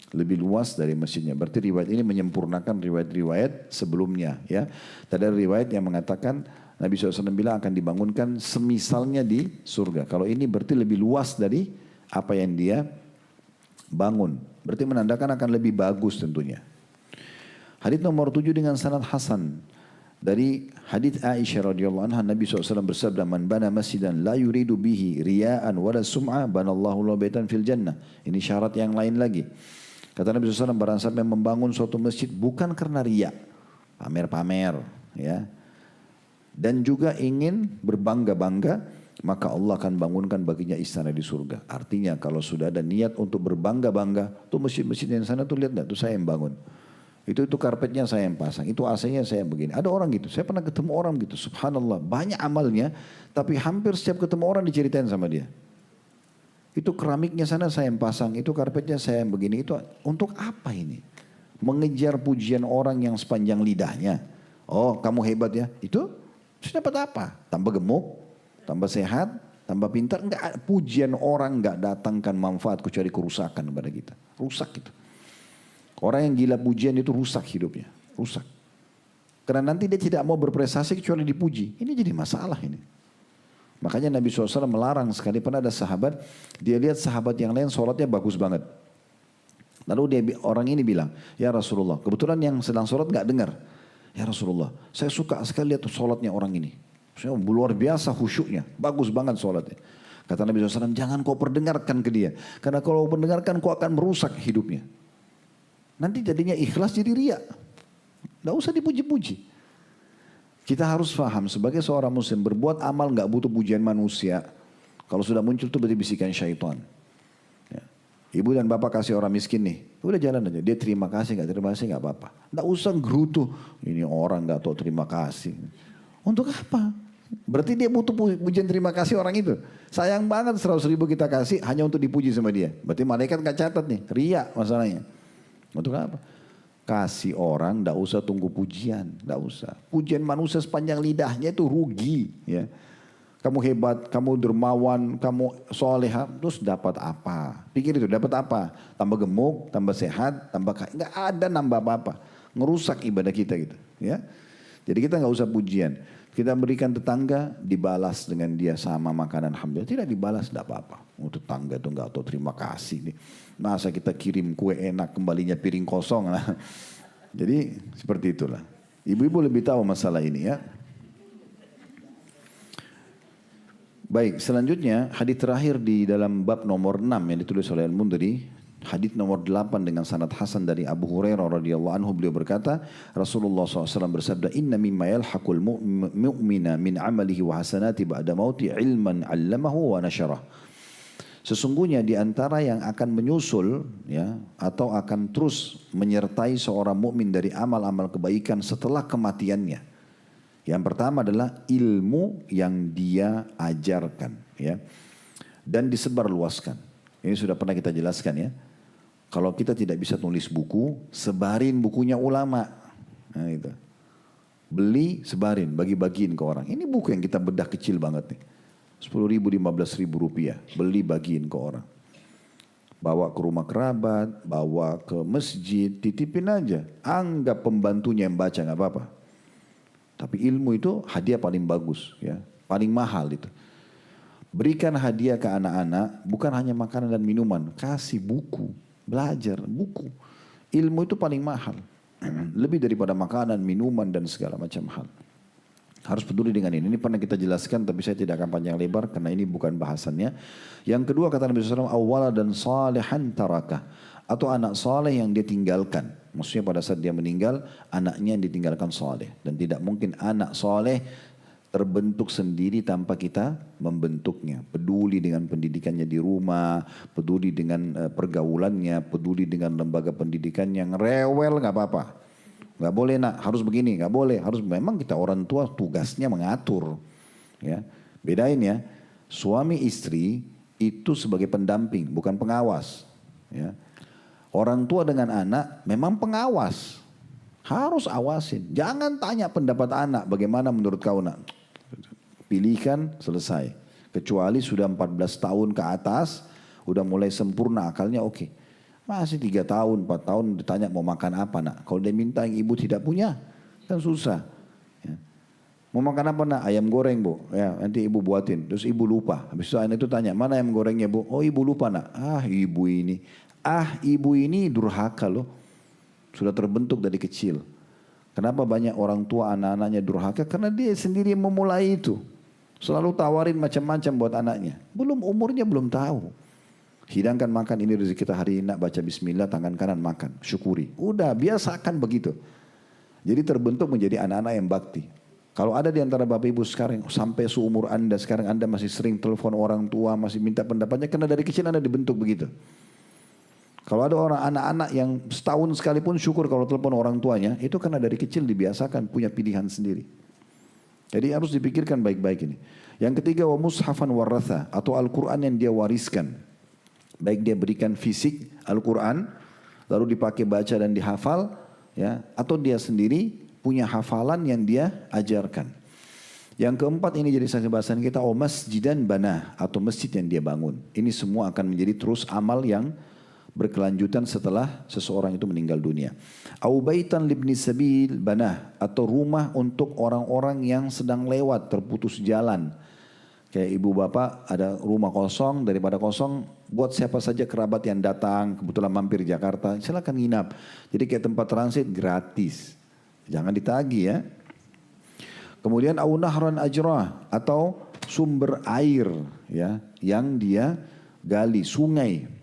Lebih luas dari masjidnya. Berarti riwayat ini menyempurnakan riwayat-riwayat sebelumnya ya. Tadi ada riwayat yang mengatakan Nabi SAW bilang akan dibangunkan semisalnya di surga. Kalau ini berarti lebih luas dari apa yang dia bangun. Berarti menandakan akan lebih bagus tentunya. Hadits nomor 7 dengan sanad hasan. Dari hadits Aisyah radhiyallahu anha, Nabi SAW bersabda, "Man bana masjidan la yuridu bihi riya'an wala sum'a banallahu lahu baitan fil jannah." Ini syarat yang lain lagi. Kata Nabi SAW, barang siapa yang membangun suatu masjid bukan karena riya, pamer-pamer ya, dan juga ingin berbangga-bangga, maka Allah akan bangunkan baginya istana di surga. Artinya kalau sudah ada niat untuk berbangga-bangga, tuh masjid-masjid yang sana tuh lihat enggak, tuh saya yang bangun. Itu karpetnya saya yang pasang, itu AC-nya saya yang begini. Ada orang gitu, saya pernah ketemu orang gitu, subhanallah, banyak amalnya, tapi hampir setiap ketemu orang diceritain sama dia. Itu keramiknya sana saya yang pasang, itu karpetnya saya yang begini, itu untuk apa ini? Mengejar pujian orang yang sepanjang lidahnya. Oh kamu hebat ya, itu sudah dapat apa? Tambah gemuk, tambah sehat, tambah pintar. Enggak, pujian orang enggak datangkan manfaat kecuali kerusakan kepada kita. Rusak itu. Orang yang gila pujian itu rusak hidupnya. Rusak. Karena nanti dia tidak mau berprestasi kecuali dipuji. Ini jadi masalah ini. Makanya Nabi SAW melarang sekali. Pernah ada sahabat, dia lihat sahabat yang lain sholatnya bagus banget. Lalu orang ini bilang, "Ya Rasulullah, kebetulan yang sedang sholat enggak dengar. Ya Rasulullah, saya suka sekali lihat sholatnya orang ini. Saya luar biasa khusyuknya, bagus banget sholatnya." Kata Nabi SAW, "Jangan kau perdengarkan ke dia. Karena kalau kau perdengarkan kau akan merusak hidupnya. Nanti jadinya ikhlas jadi riya. Tidak usah dipuji-puji." Kita harus paham sebagai seorang muslim, berbuat amal gak butuh pujian manusia. Kalau sudah muncul itu berarti bisikan syaitan. Ya. Ibu dan bapak kasih orang miskin nih, udah jalan aja. Dia terima kasih gak apa-apa. Tidak usah gerutu, ini orang gak tahu terima kasih. Untuk apa? Berarti dia butuh pujian terima kasih orang itu. Sayang banget 100.000 kita kasih hanya untuk dipuji sama dia. Berarti malaikat gak catat nih, riya masalahnya. Untuk apa? Kasih orang, tidak usah tunggu pujian, tidak usah. Pujian manusia sepanjang lidahnya itu rugi. Ya. Kamu hebat, kamu dermawan, kamu soleha, terus dapat apa? Pikir itu, dapat apa? Tambah gemuk, tambah sehat, tambah kaya. Nggak ada nambah apa-apa. Ngerusak ibadah kita gitu. Ya. Jadi kita nggak usah pujian. Kita berikan tetangga, dibalas dengan dia sama makanan, alhamdulillah. Tidak dibalas, tidak apa-apa. Tetangga itu nggak tahu terima kasih nih. Masa kita kirim kue enak, kembalinya piring kosong lah. Jadi seperti itulah. Ibu-ibu lebih tahu masalah ini ya. Baik, selanjutnya hadis terakhir di dalam bab nomor 6 yang ditulis oleh Al-Mundhiri. Hadis nomor 8 dengan sanad hasan dari Abu Hurairah radhiyallahu anhu, beliau berkata, Rasulullah SAW bersabda, "Inna mimma yalhaqul mu'mina min amalihi wa hasanati ba'da mauti ilman 'allamahu wa nasyarah." Sesungguhnya di antara yang akan menyusul ya atau akan terus menyertai seorang mukmin dari amal-amal kebaikan setelah kematiannya. Yang pertama adalah ilmu yang dia ajarkan ya dan disebarluaskan. Ini sudah pernah kita jelaskan ya. Kalau kita tidak bisa tulis buku, sebarin bukunya ulama. Nah itu. Beli, sebarin, bagi-bagiin ke orang. Ini buku yang kita bedah kecil banget nih. 10.000, 15.000 rupiah. Beli, bagiin ke orang. Bawa ke rumah kerabat, bawa ke masjid, titipin aja. Anggap pembantunya yang baca, gak apa-apa. Tapi ilmu itu hadiah paling bagus, ya, paling mahal itu. Berikan hadiah ke anak-anak, bukan hanya makanan dan minuman. Kasih buku, belajar, buku. Ilmu itu paling mahal. Lebih daripada makanan, minuman dan segala macam hal. Harus peduli dengan ini. Ini pernah kita jelaskan tapi saya tidak akan panjang lebar karena ini bukan bahasannya. Yang kedua kata Nabi SAW, awwala dan salihan taraka. Atau anak saleh yang dia tinggalkan. Maksudnya pada saat dia meninggal, anaknya yang ditinggalkan saleh. Dan tidak mungkin anak saleh terbentuk sendiri tanpa kita membentuknya. Peduli dengan pendidikannya di rumah, peduli dengan pergaulannya, peduli dengan lembaga pendidikan yang rewel gak apa-apa. nggak boleh nak, harus begini, nggak boleh, harus. Memang kita orang tua tugasnya mengatur. Ya, bedain ya, suami istri itu sebagai pendamping, bukan pengawas. Ya. Orang tua dengan anak memang pengawas, harus awasin. Jangan tanya pendapat anak, bagaimana menurut kau nak? Pilihkan, selesai. Kecuali sudah 14 tahun ke atas, udah mulai sempurna akalnya, oke. Masih 3 tahun, 4 tahun ditanya mau makan apa nak. Kalau dia minta yang ibu tidak punya, kan susah. Ya. Mau makan apa nak? Ayam goreng bu. Ya, nanti ibu buatin. Terus ibu lupa. Habis itu anak itu tanya, mana ayam gorengnya bu? Oh ibu lupa nak. Ibu ini. Ibu ini durhaka loh. Sudah terbentuk dari kecil. Kenapa banyak orang tua anak-anaknya durhaka? Karena dia sendiri yang memulai itu. Selalu tawarin macam-macam buat anaknya. Umurnya belum tahu. Hidangkan makan, ini rezeki kita hari ini nak, baca bismillah, tangan kanan makan, syukuri. Udah biasakan begitu. Jadi terbentuk menjadi anak-anak yang bakti. Kalau ada di antara bapak ibu sekarang sampai seumur anda sekarang anda masih sering telepon orang tua, masih minta pendapatnya, karena dari kecil anda dibentuk begitu. Kalau ada orang anak-anak yang setahun sekalipun syukur kalau telepon orang tuanya, itu karena dari kecil dibiasakan punya pilihan sendiri. Jadi harus dipikirkan baik-baik ini. Yang ketiga, wa mushafan waratha, atau Al-Quran yang dia wariskan. Baik dia berikan fisik Al-Quran, lalu dipakai baca dan dihafal, ya, atau dia sendiri punya hafalan yang dia ajarkan. Yang keempat, ini jadi saksi bahasan kita, masjidan banah, atau masjid yang dia bangun. Ini semua akan menjadi terus amal yang berkelanjutan setelah seseorang itu meninggal dunia. Au baitan libni sabil banah, atau rumah untuk orang-orang yang sedang lewat, terputus jalan. Kayak ibu bapak ada rumah kosong, daripada kosong buat siapa saja kerabat yang datang kebetulan mampir Jakarta, silakan nginap. Jadi kayak tempat transit gratis, jangan ditagih ya. Kemudian au nahran ajrah, atau sumber air ya yang dia gali, sungai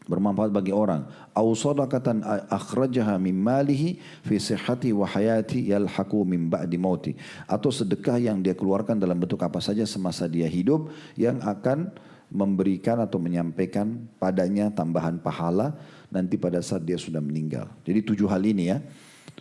bermanfaat bagi orang. Au sadaqatan akhrajaha min malihi fi sihhati wa hayati yalhaqu min ba'di mauti, atau sedekah yang dia keluarkan dalam bentuk apa saja semasa dia hidup yang akan memberikan atau menyampaikan padanya tambahan pahala nanti pada saat dia sudah meninggal. Jadi 7 hal ini ya.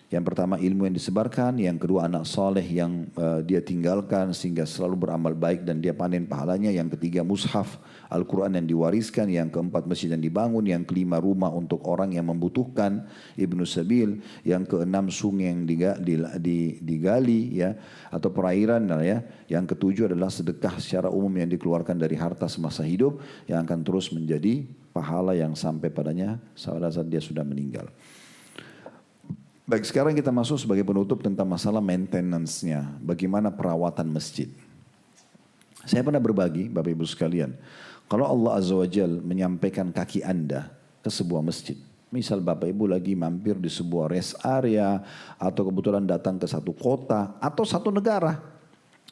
Yang pertama ilmu yang disebarkan, yang kedua anak soleh yang dia tinggalkan sehingga selalu beramal baik dan dia panen pahalanya, yang ketiga mushaf Al-Quran yang diwariskan, yang keempat masjid yang dibangun, yang kelima rumah untuk orang yang membutuhkan, Ibnu Sabil, yang keenam sungai yang digali ya atau perairan ya, yang ketujuh adalah sedekah secara umum yang dikeluarkan dari harta semasa hidup yang akan terus menjadi pahala yang sampai padanya saat dia sudah meninggal. Baik, sekarang kita masuk sebagai penutup tentang masalah maintenance-nya. Bagaimana perawatan masjid. Saya pernah berbagi, Bapak Ibu sekalian. Kalau Allah Azza wa Jal menyampaikan kaki Anda ke sebuah masjid. Misal Bapak Ibu lagi mampir di sebuah rest area. Atau kebetulan datang ke satu kota. Atau satu negara.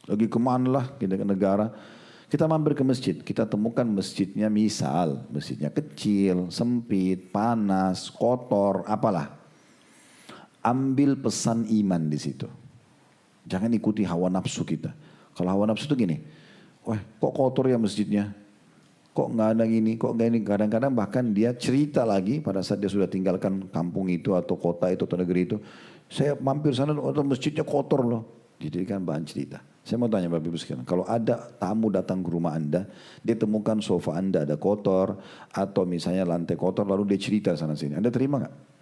Lagi kemana lah kita ke negara. Kita mampir ke masjid. Kita temukan masjidnya misal. Masjidnya kecil, sempit, panas, kotor, apalah. Ambil pesan iman di situ. Jangan ikuti hawa nafsu kita. Kalau hawa nafsu itu gini, wah kok kotor ya masjidnya, kok nggak ada gini, kok nggak ini. Kadang-kadang bahkan dia cerita lagi pada saat dia sudah tinggalkan kampung itu atau kota itu atau negeri itu. Saya mampir sana, atau masjidnya kotor loh. Jadi kan bahan cerita. Saya mau tanya Bapak Ibu sekalian, kalau ada tamu datang ke rumah Anda, dia temukan sofa Anda ada kotor atau misalnya lantai kotor, lalu dia cerita sana sini, Anda terima nggak?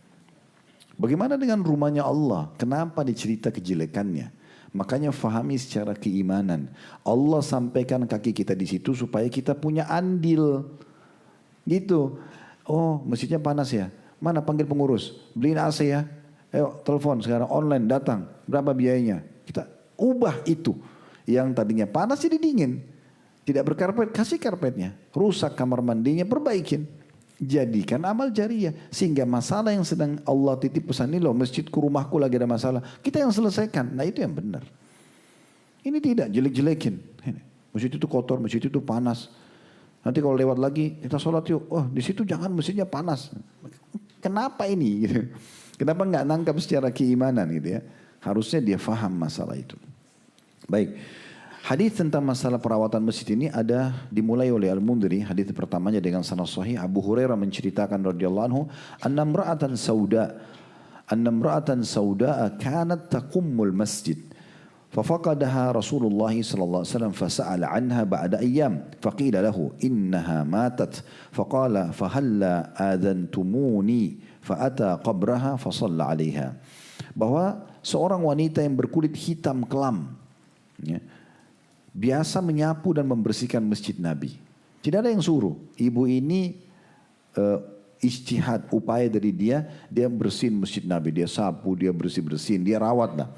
Bagaimana dengan rumahnya Allah? Kenapa dicerita kejelekannya? Makanya fahami secara keimanan. Allah sampaikan kaki kita di situ supaya kita punya andil. Gitu. Oh, masjidnya panas ya. Mana panggil pengurus? Beliin AC ya. Ayo telepon sekarang online datang. Berapa biayanya? Kita ubah itu. Yang tadinya panas jadi dingin. Tidak berkarpet, kasih karpetnya. Rusak kamar mandinya, perbaikin. Jadikan amal jariah. Sehingga masalah yang sedang Allah titip pesan ini loh, masjidku rumahku lagi ada masalah. Kita yang selesaikan. Nah itu yang benar. Ini tidak jelek-jelekin. Masjid itu kotor, masjid itu panas. Nanti kalau lewat lagi kita sholat yuk. Oh di situ jangan masjidnya panas. Kenapa ini? Gitu. Kenapa nggak nangkap secara keimanan gitu ya? Harusnya dia faham masalah itu. Baik. Hadis tentang masalah perawatan masjid ini ada dimulai oleh Al-Mundhiri. Hadis pertamanya dengan sanad sahih, Abu Hurairah menceritakan radhiyallahu anhu, anna imra'atan sauda, anna imra'atan sauda'a kanat taqummul masjid. ففقدها رسول الله صلى الله عليه وسلم فسأل عنها بعد أيام فقيل له إنها ماتت فقال فهلا آذنتموني فأتى قبرها فصلى عليها. Bahwa seorang wanita yang berkulit hitam kelam, ya, biasa menyapu dan membersihkan masjid Nabi. Tidak ada yang suruh. Ibu ini ijtihad, upaya dari dia bersihin masjid Nabi, dia sapu, dia bersih-bersihin, dia rawat lah.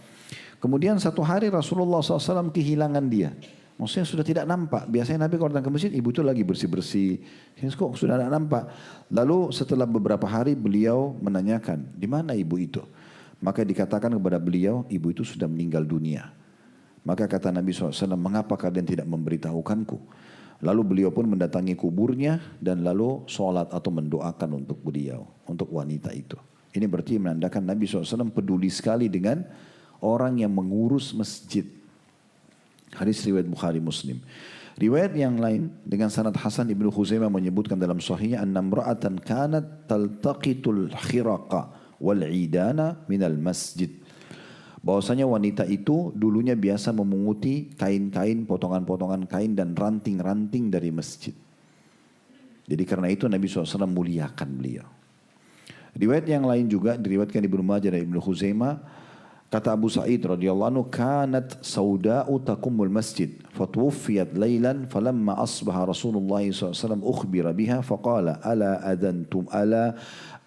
Kemudian satu hari Rasulullah SAW kehilangan dia. Maksudnya sudah tidak nampak. Biasanya Nabi kalau datang ke masjid, ibu itu lagi bersih-bersih. Kok sudah tidak nampak. Lalu setelah beberapa hari beliau menanyakan, di mana ibu itu? Maka dikatakan kepada beliau, ibu itu sudah meninggal dunia. Maka kata Nabi SAW, mengapa kalian tidak memberitahukanku? Lalu beliau pun mendatangi kuburnya dan lalu sholat atau mendoakan untuk beliau, untuk wanita itu. Ini berarti menandakan Nabi SAW peduli sekali dengan orang yang mengurus masjid. Hadis riwayat Bukhari Muslim. Riwayat yang lain dengan sanad Hasan Ibnu Khuzaimah menyebutkan dalam sahihnya anna imra'atan kanat taltaqitul khiraqa wal 'idana minal masjid. Bahwasanya wanita itu dulunya biasa memunguti kain-kain, potongan-potongan kain dan ranting-ranting dari masjid. Jadi karena itu Nabi SAW muliakan beliau. Riwayat yang lain juga diriwayatkan Ibnu Majah dan Ibnu Khuzaimah. Kata Abu Sa'id radhiyallahu anhu, kanat sauda'u taqummul masjid, fatuwfiyat laylan, falamma asbaha Rasulullah SAW ukhbira biha, faqala ala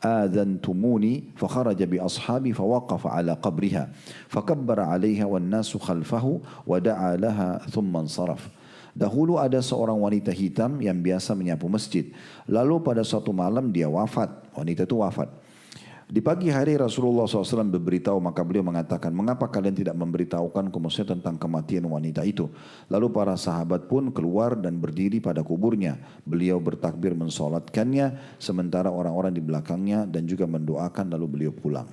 adantumuni, fakharaja bi ashabi, fawaqafa ala qabriha, fakabbara alaiha wan nasu khalfahu, wa da'a laha thumma ansaraf. Dahulu ada seorang wanita hitam yang biasa menyapu masjid. Lalu pada suatu malam dia wafat, wanita itu wafat. Di pagi hari Rasulullah SAW berberitahu, maka beliau mengatakan, mengapa kalian tidak memberitahukan maksudnya tentang kematian wanita itu? Lalu para sahabat pun keluar dan berdiri pada kuburnya. Beliau bertakbir mensolatkannya, sementara orang-orang di belakangnya dan juga mendoakan, lalu beliau pulang.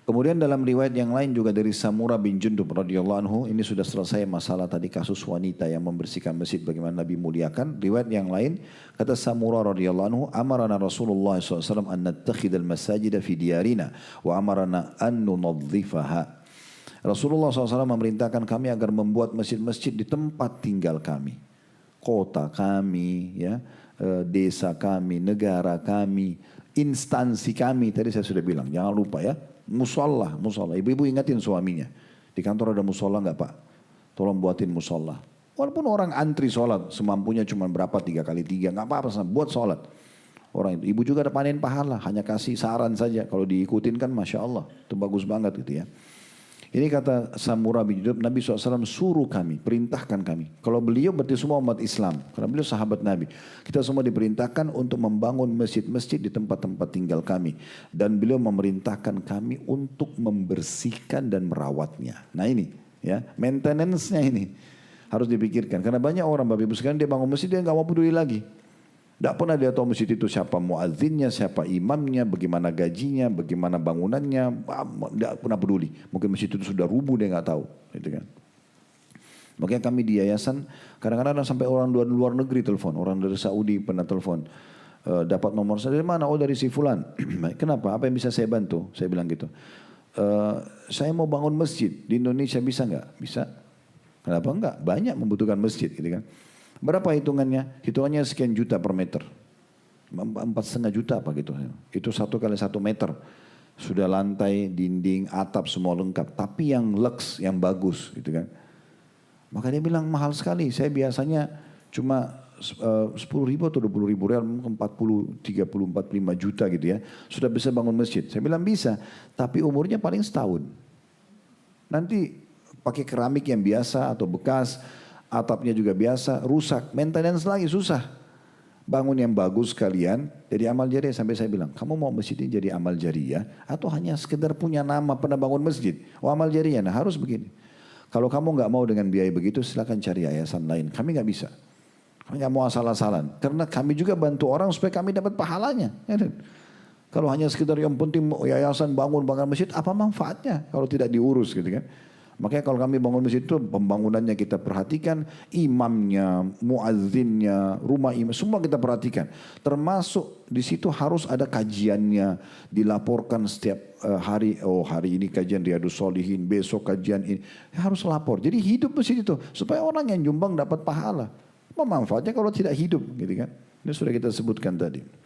Kemudian dalam riwayat yang lain juga dari Samurah bin Jundub radhiyallahu anhu, ini sudah selesai masalah tadi kasus wanita yang membersihkan masjid bagaimana Nabi muliakan. Riwayat yang lain kata Samurah radhiyallahu anhu, amarana Rasulullah SAW an nattakhidal masajida fi diyarina wa amarana an nunadhifaha. Rasulullah SAW memerintahkan kami agar membuat masjid-masjid di tempat tinggal kami, kota kami, ya, desa kami, negara kami, instansi kami. Tadi saya sudah bilang, jangan lupa ya. Musola. Ibu-ibu ingatin suaminya. Di kantor ada musola enggak Pak? Tolong buatin musola. Walaupun orang antri sholat, semampunya cuma berapa 3x3, enggak apa-apa, buat sholat. Orang itu, ibu juga ada panen pahala, hanya kasih saran saja. Kalau diikutin kan Masya Allah, itu bagus banget gitu ya. Ini kata Samurah bin Jundub, Nabi SAW suruh kami, perintahkan kami. Kalau beliau berarti semua umat Islam, karena beliau sahabat Nabi. Kita semua diperintahkan untuk membangun masjid-masjid di tempat-tempat tinggal kami. Dan beliau memerintahkan kami untuk membersihkan dan merawatnya. Nah ini, ya, maintenance-nya ini harus dipikirkan. Karena banyak orang, Bapak Ibu sekalian, dia bangun masjid, dia nggak mau peduli lagi. Tidak pernah dia tahu masjid itu siapa muadzinnya, siapa imamnya, bagaimana gajinya, bagaimana bangunannya, tidak pernah peduli. Mungkin masjid itu sudah rubuh, dia nggak tahu, gitu kan. Makanya kami di yayasan kadang-kadang sampai orang luar negeri telepon, orang dari Saudi pernah telepon, dapat nomor saya dari mana? Oh dari si Fulan. Kenapa? Apa yang bisa saya bantu? Saya bilang gitu. Saya mau bangun masjid di Indonesia, bisa nggak? Bisa. Kenapa enggak? Banyak membutuhkan masjid, gitu kan. Berapa hitungannya? Hitungannya sekian juta per meter. 4,5 juta apa gitu. Itu 1 kali 1 meter. Sudah lantai, dinding, atap semua lengkap. Tapi yang lux, yang bagus gitu kan. Maka dia bilang mahal sekali. Saya biasanya cuma 10 ribu atau 20 ribu real, 40, 30, 45 juta gitu ya. Sudah bisa bangun masjid. Saya bilang bisa. Tapi umurnya paling setahun. Nanti pakai keramik yang biasa atau bekas, atapnya juga biasa, rusak, maintenance lagi susah. Bangun yang bagus sekalian, jadi amal jariah. Sampai saya bilang, kamu mau masjid ini jadi amal jariah atau hanya sekedar punya nama pernah bangun masjid? Oh amal jariah, nah harus begini. Kalau kamu nggak mau dengan biaya begitu, silakan cari yayasan lain. Kami nggak bisa. Kami nggak mau asal-asalan. Karena kami juga bantu orang supaya kami dapat pahalanya. Kalau hanya sekedar yang penting yayasan bangun masjid, apa manfaatnya kalau tidak diurus gitu kan? Makanya kalau kami bangun masjid itu pembangunannya kita perhatikan, imamnya, muazzinnya, rumah imam, semua kita perhatikan. Termasuk di situ harus ada kajiannya, dilaporkan setiap hari. Oh hari ini kajian Riyadhus Shalihin, besok kajian ini, harus lapor. Jadi hidup masjid itu supaya orang yang nyumbang dapat pahala. Apa manfaatnya kalau tidak hidup, gitu kan? Ini sudah kita sebutkan tadi.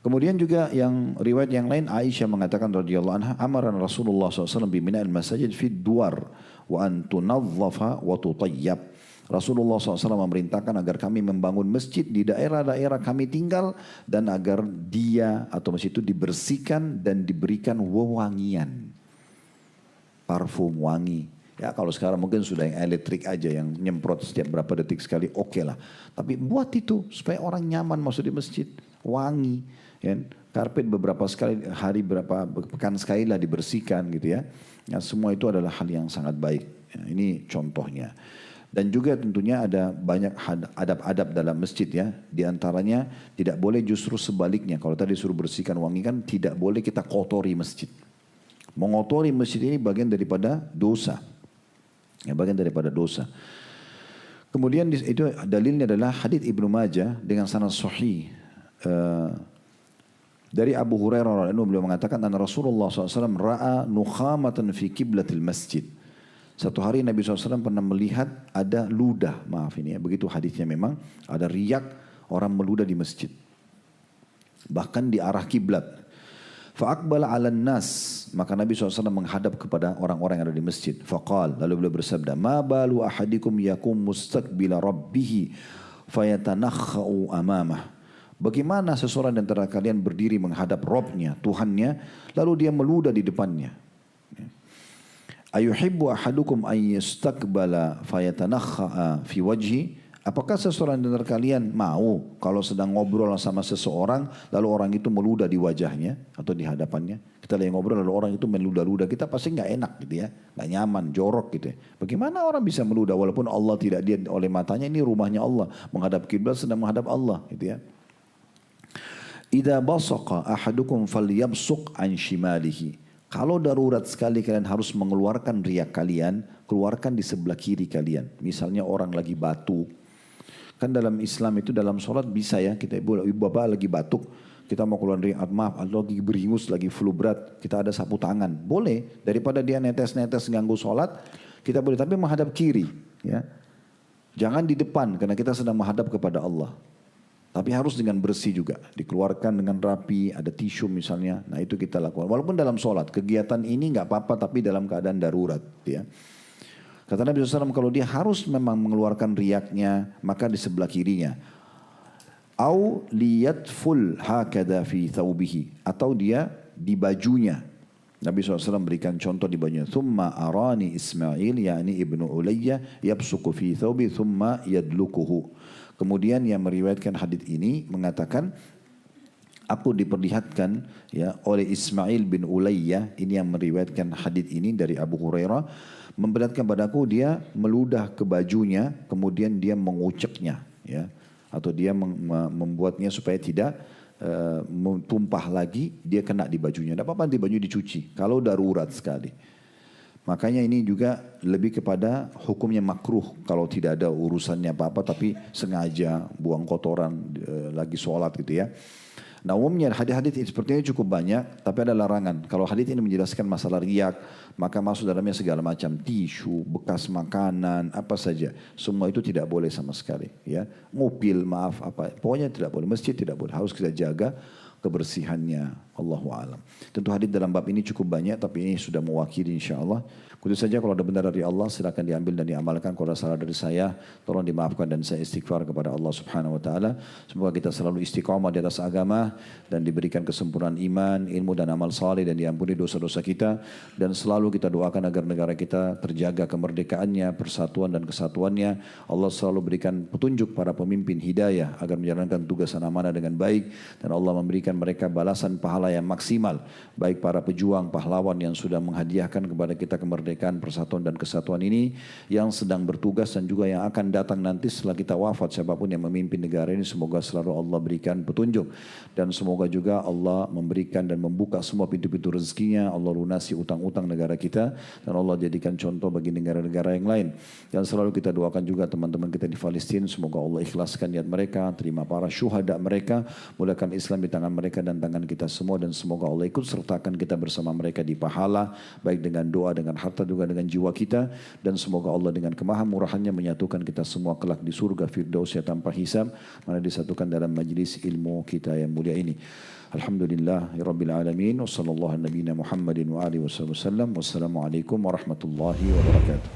Kemudian juga yang riwayat yang lain Aisyah mengatakan radhiyallahu anha amaran Rasulullah SAW bimina'il masajid fid duar wa an tunazzafa wa tutayyab. Rasulullah SAW memerintahkan agar kami membangun masjid di daerah-daerah kami tinggal dan agar dia atau masjid itu dibersihkan dan diberikan wewangian. Parfum wangi. Ya kalau sekarang mungkin sudah yang elektrik aja yang nyemprot setiap berapa detik sekali oke lah. Tapi buat itu supaya orang nyaman masuk di masjid, wangi. Ya, karpet beberapa sekali hari berapa pekan sekali lah dibersihkan gitu ya. Ya semua itu adalah hal yang sangat baik. Ya, ini contohnya. Dan juga tentunya ada banyak adab-adab dalam masjid ya. Di antaranya tidak boleh justru sebaliknya. Kalau tadi suruh bersihkan wangi kan tidak boleh kita kotori masjid. Mengotori masjid ini bagian daripada dosa. Ya, bagian daripada dosa. Kemudian itu dalilnya adalah hadits Ibnu Majah dengan sanad sahih. Dari Abu Hurairah radhiyallahu anhu beliau mengatakan dan Rasulullah SAW ra'a nukhamatan fi qiblatil masjid. Satu hari Nabi SAW pernah melihat ada ludah, maaf ini ya, begitu hadisnya memang ada riak orang meludah di masjid. Bahkan di arah kiblat. Fa'aqbala 'alan nas, maka Nabi SAW menghadap kepada orang-orang yang ada di masjid. Faqal, lalu beliau bersabda, "Ma balu ahadikum yakum mustaqbila rabbih fayatanakhau amamah." Bagaimana seseorang di antara kalian berdiri menghadap Robnya, Tuhannya, lalu dia meludah di depannya. Ayuhibbu ahadukum an yastaqbala fayatanakha'a fi wajhi. Apakah seseorang di antara kalian mau kalau sedang ngobrol sama seseorang lalu orang itu meludah di wajahnya atau di hadapannya? Kita lagi ngobrol lalu orang itu meludah-ludah, kita pasti nggak enak gitu ya, nggak nyaman, jorok gitu ya. Bagaimana orang bisa meludah walaupun Allah tidak lihat oleh matanya, ini rumahnya Allah, menghadap kiblat sedang menghadap Allah gitu ya. Idza basaqa ahadukum falyabsuq an shimalihi. Kalau darurat sekali kalian harus mengeluarkan riak kalian, keluarkan di sebelah kiri kalian. Misalnya orang lagi batuk. Kan dalam Islam itu dalam sholat bisa ya, kita ibu bapak lagi batuk, kita mau keluar riak, maaf, atau lagi beringus, lagi flu berat, kita ada sapu tangan. Boleh, daripada dia netes-netes ganggu sholat, kita boleh, tapi menghadap kiri. Ya. Jangan di depan, karena kita sedang menghadap kepada Allah. Tapi harus dengan bersih juga. Dikeluarkan dengan rapi, ada tisu misalnya. Nah itu kita lakukan. Walaupun dalam sholat, kegiatan ini nggak apa-apa tapi dalam keadaan darurat. Ya. Kata Nabi SAW kalau dia harus memang mengeluarkan riaknya, maka di sebelah kirinya. Au liyatful hakada fi thawbihi. Atau dia di bajunya. Nabi SAW berikan contoh di bajunya. Thumma arani Ismail, yakni ibnu Ulayya, yabsuku fi thawbi, thumma yadlukuhu. Kemudian yang meriwayatkan hadits ini mengatakan, aku diperlihatkan ya oleh Ismail bin Ulayya, ini yang meriwayatkan hadits ini dari Abu Hurairah, memperlihatkan padaku dia meludah ke bajunya, kemudian dia menguceknya, ya, atau dia membuatnya supaya tidak tumpah lagi, dia kena di bajunya. Tidak apa-apa di baju dicuci, kalau darurat sekali. Makanya ini juga lebih kepada hukumnya makruh kalau tidak ada urusannya apa-apa tapi sengaja buang kotoran lagi sholat gitu ya. Nah umumnya hadis-hadis seperti ini cukup banyak tapi ada larangan. Kalau hadis ini menjelaskan masalah riak maka masuk dalamnya segala macam tisu, bekas makanan, apa saja. Semua itu tidak boleh sama sekali ya. Mobil maaf apa, pokoknya tidak boleh. Masjid tidak boleh, harus kita jaga kebersihannya. Allahu a'lam. Tentu hadis dalam bab ini cukup banyak tapi ini sudah mewakili insyaallah. Khusus saja kalau ada benar dari Allah silakan diambil dan diamalkan. Kalau ada salah dari saya tolong dimaafkan dan saya istighfar kepada Allah Subhanahu wa taala. Semoga kita selalu istiqamah di atas agama dan diberikan kesempurnaan iman, ilmu dan amal saleh dan diampuni dosa-dosa kita dan selalu kita doakan agar negara kita terjaga kemerdekaannya, persatuan dan kesatuannya. Allah selalu berikan petunjuk para pemimpin hidayah agar menjalankan tugas dan amanah dengan baik dan Allah memberikan mereka balasan pahala pahala yang maksimal. Baik para pejuang, pahlawan yang sudah menghadiahkan kepada kita kemerdekaan, persatuan dan kesatuan ini, yang sedang bertugas dan juga yang akan datang nanti setelah kita wafat, siapapun yang memimpin negara ini, semoga selalu Allah berikan petunjuk. Dan semoga juga Allah memberikan dan membuka semua pintu-pintu rezekinya, Allah lunasi utang-utang negara kita, dan Allah jadikan contoh bagi negara-negara yang lain. Dan selalu kita doakan juga teman-teman kita di Palestina, semoga Allah ikhlaskan niat mereka, terima para syuhada mereka, mulakan Islam di tangan mereka dan tangan kita semua, dan semoga Allah ikut sertakan kita bersama mereka di pahala, baik dengan doa, dengan harta, juga dengan jiwa kita, dan semoga Allah dengan kemahamurahannya menyatukan kita semua kelak di surga Firdaus ya tanpa hisab, mana disatukan dalam majlis ilmu kita yang mulia ini. Alhamdulillah rabbil alamin, wa sallallahu nabiyina Muhammadin wa alihi wasallam. Wassalamualaikum warahmatullahi wabarakatuh.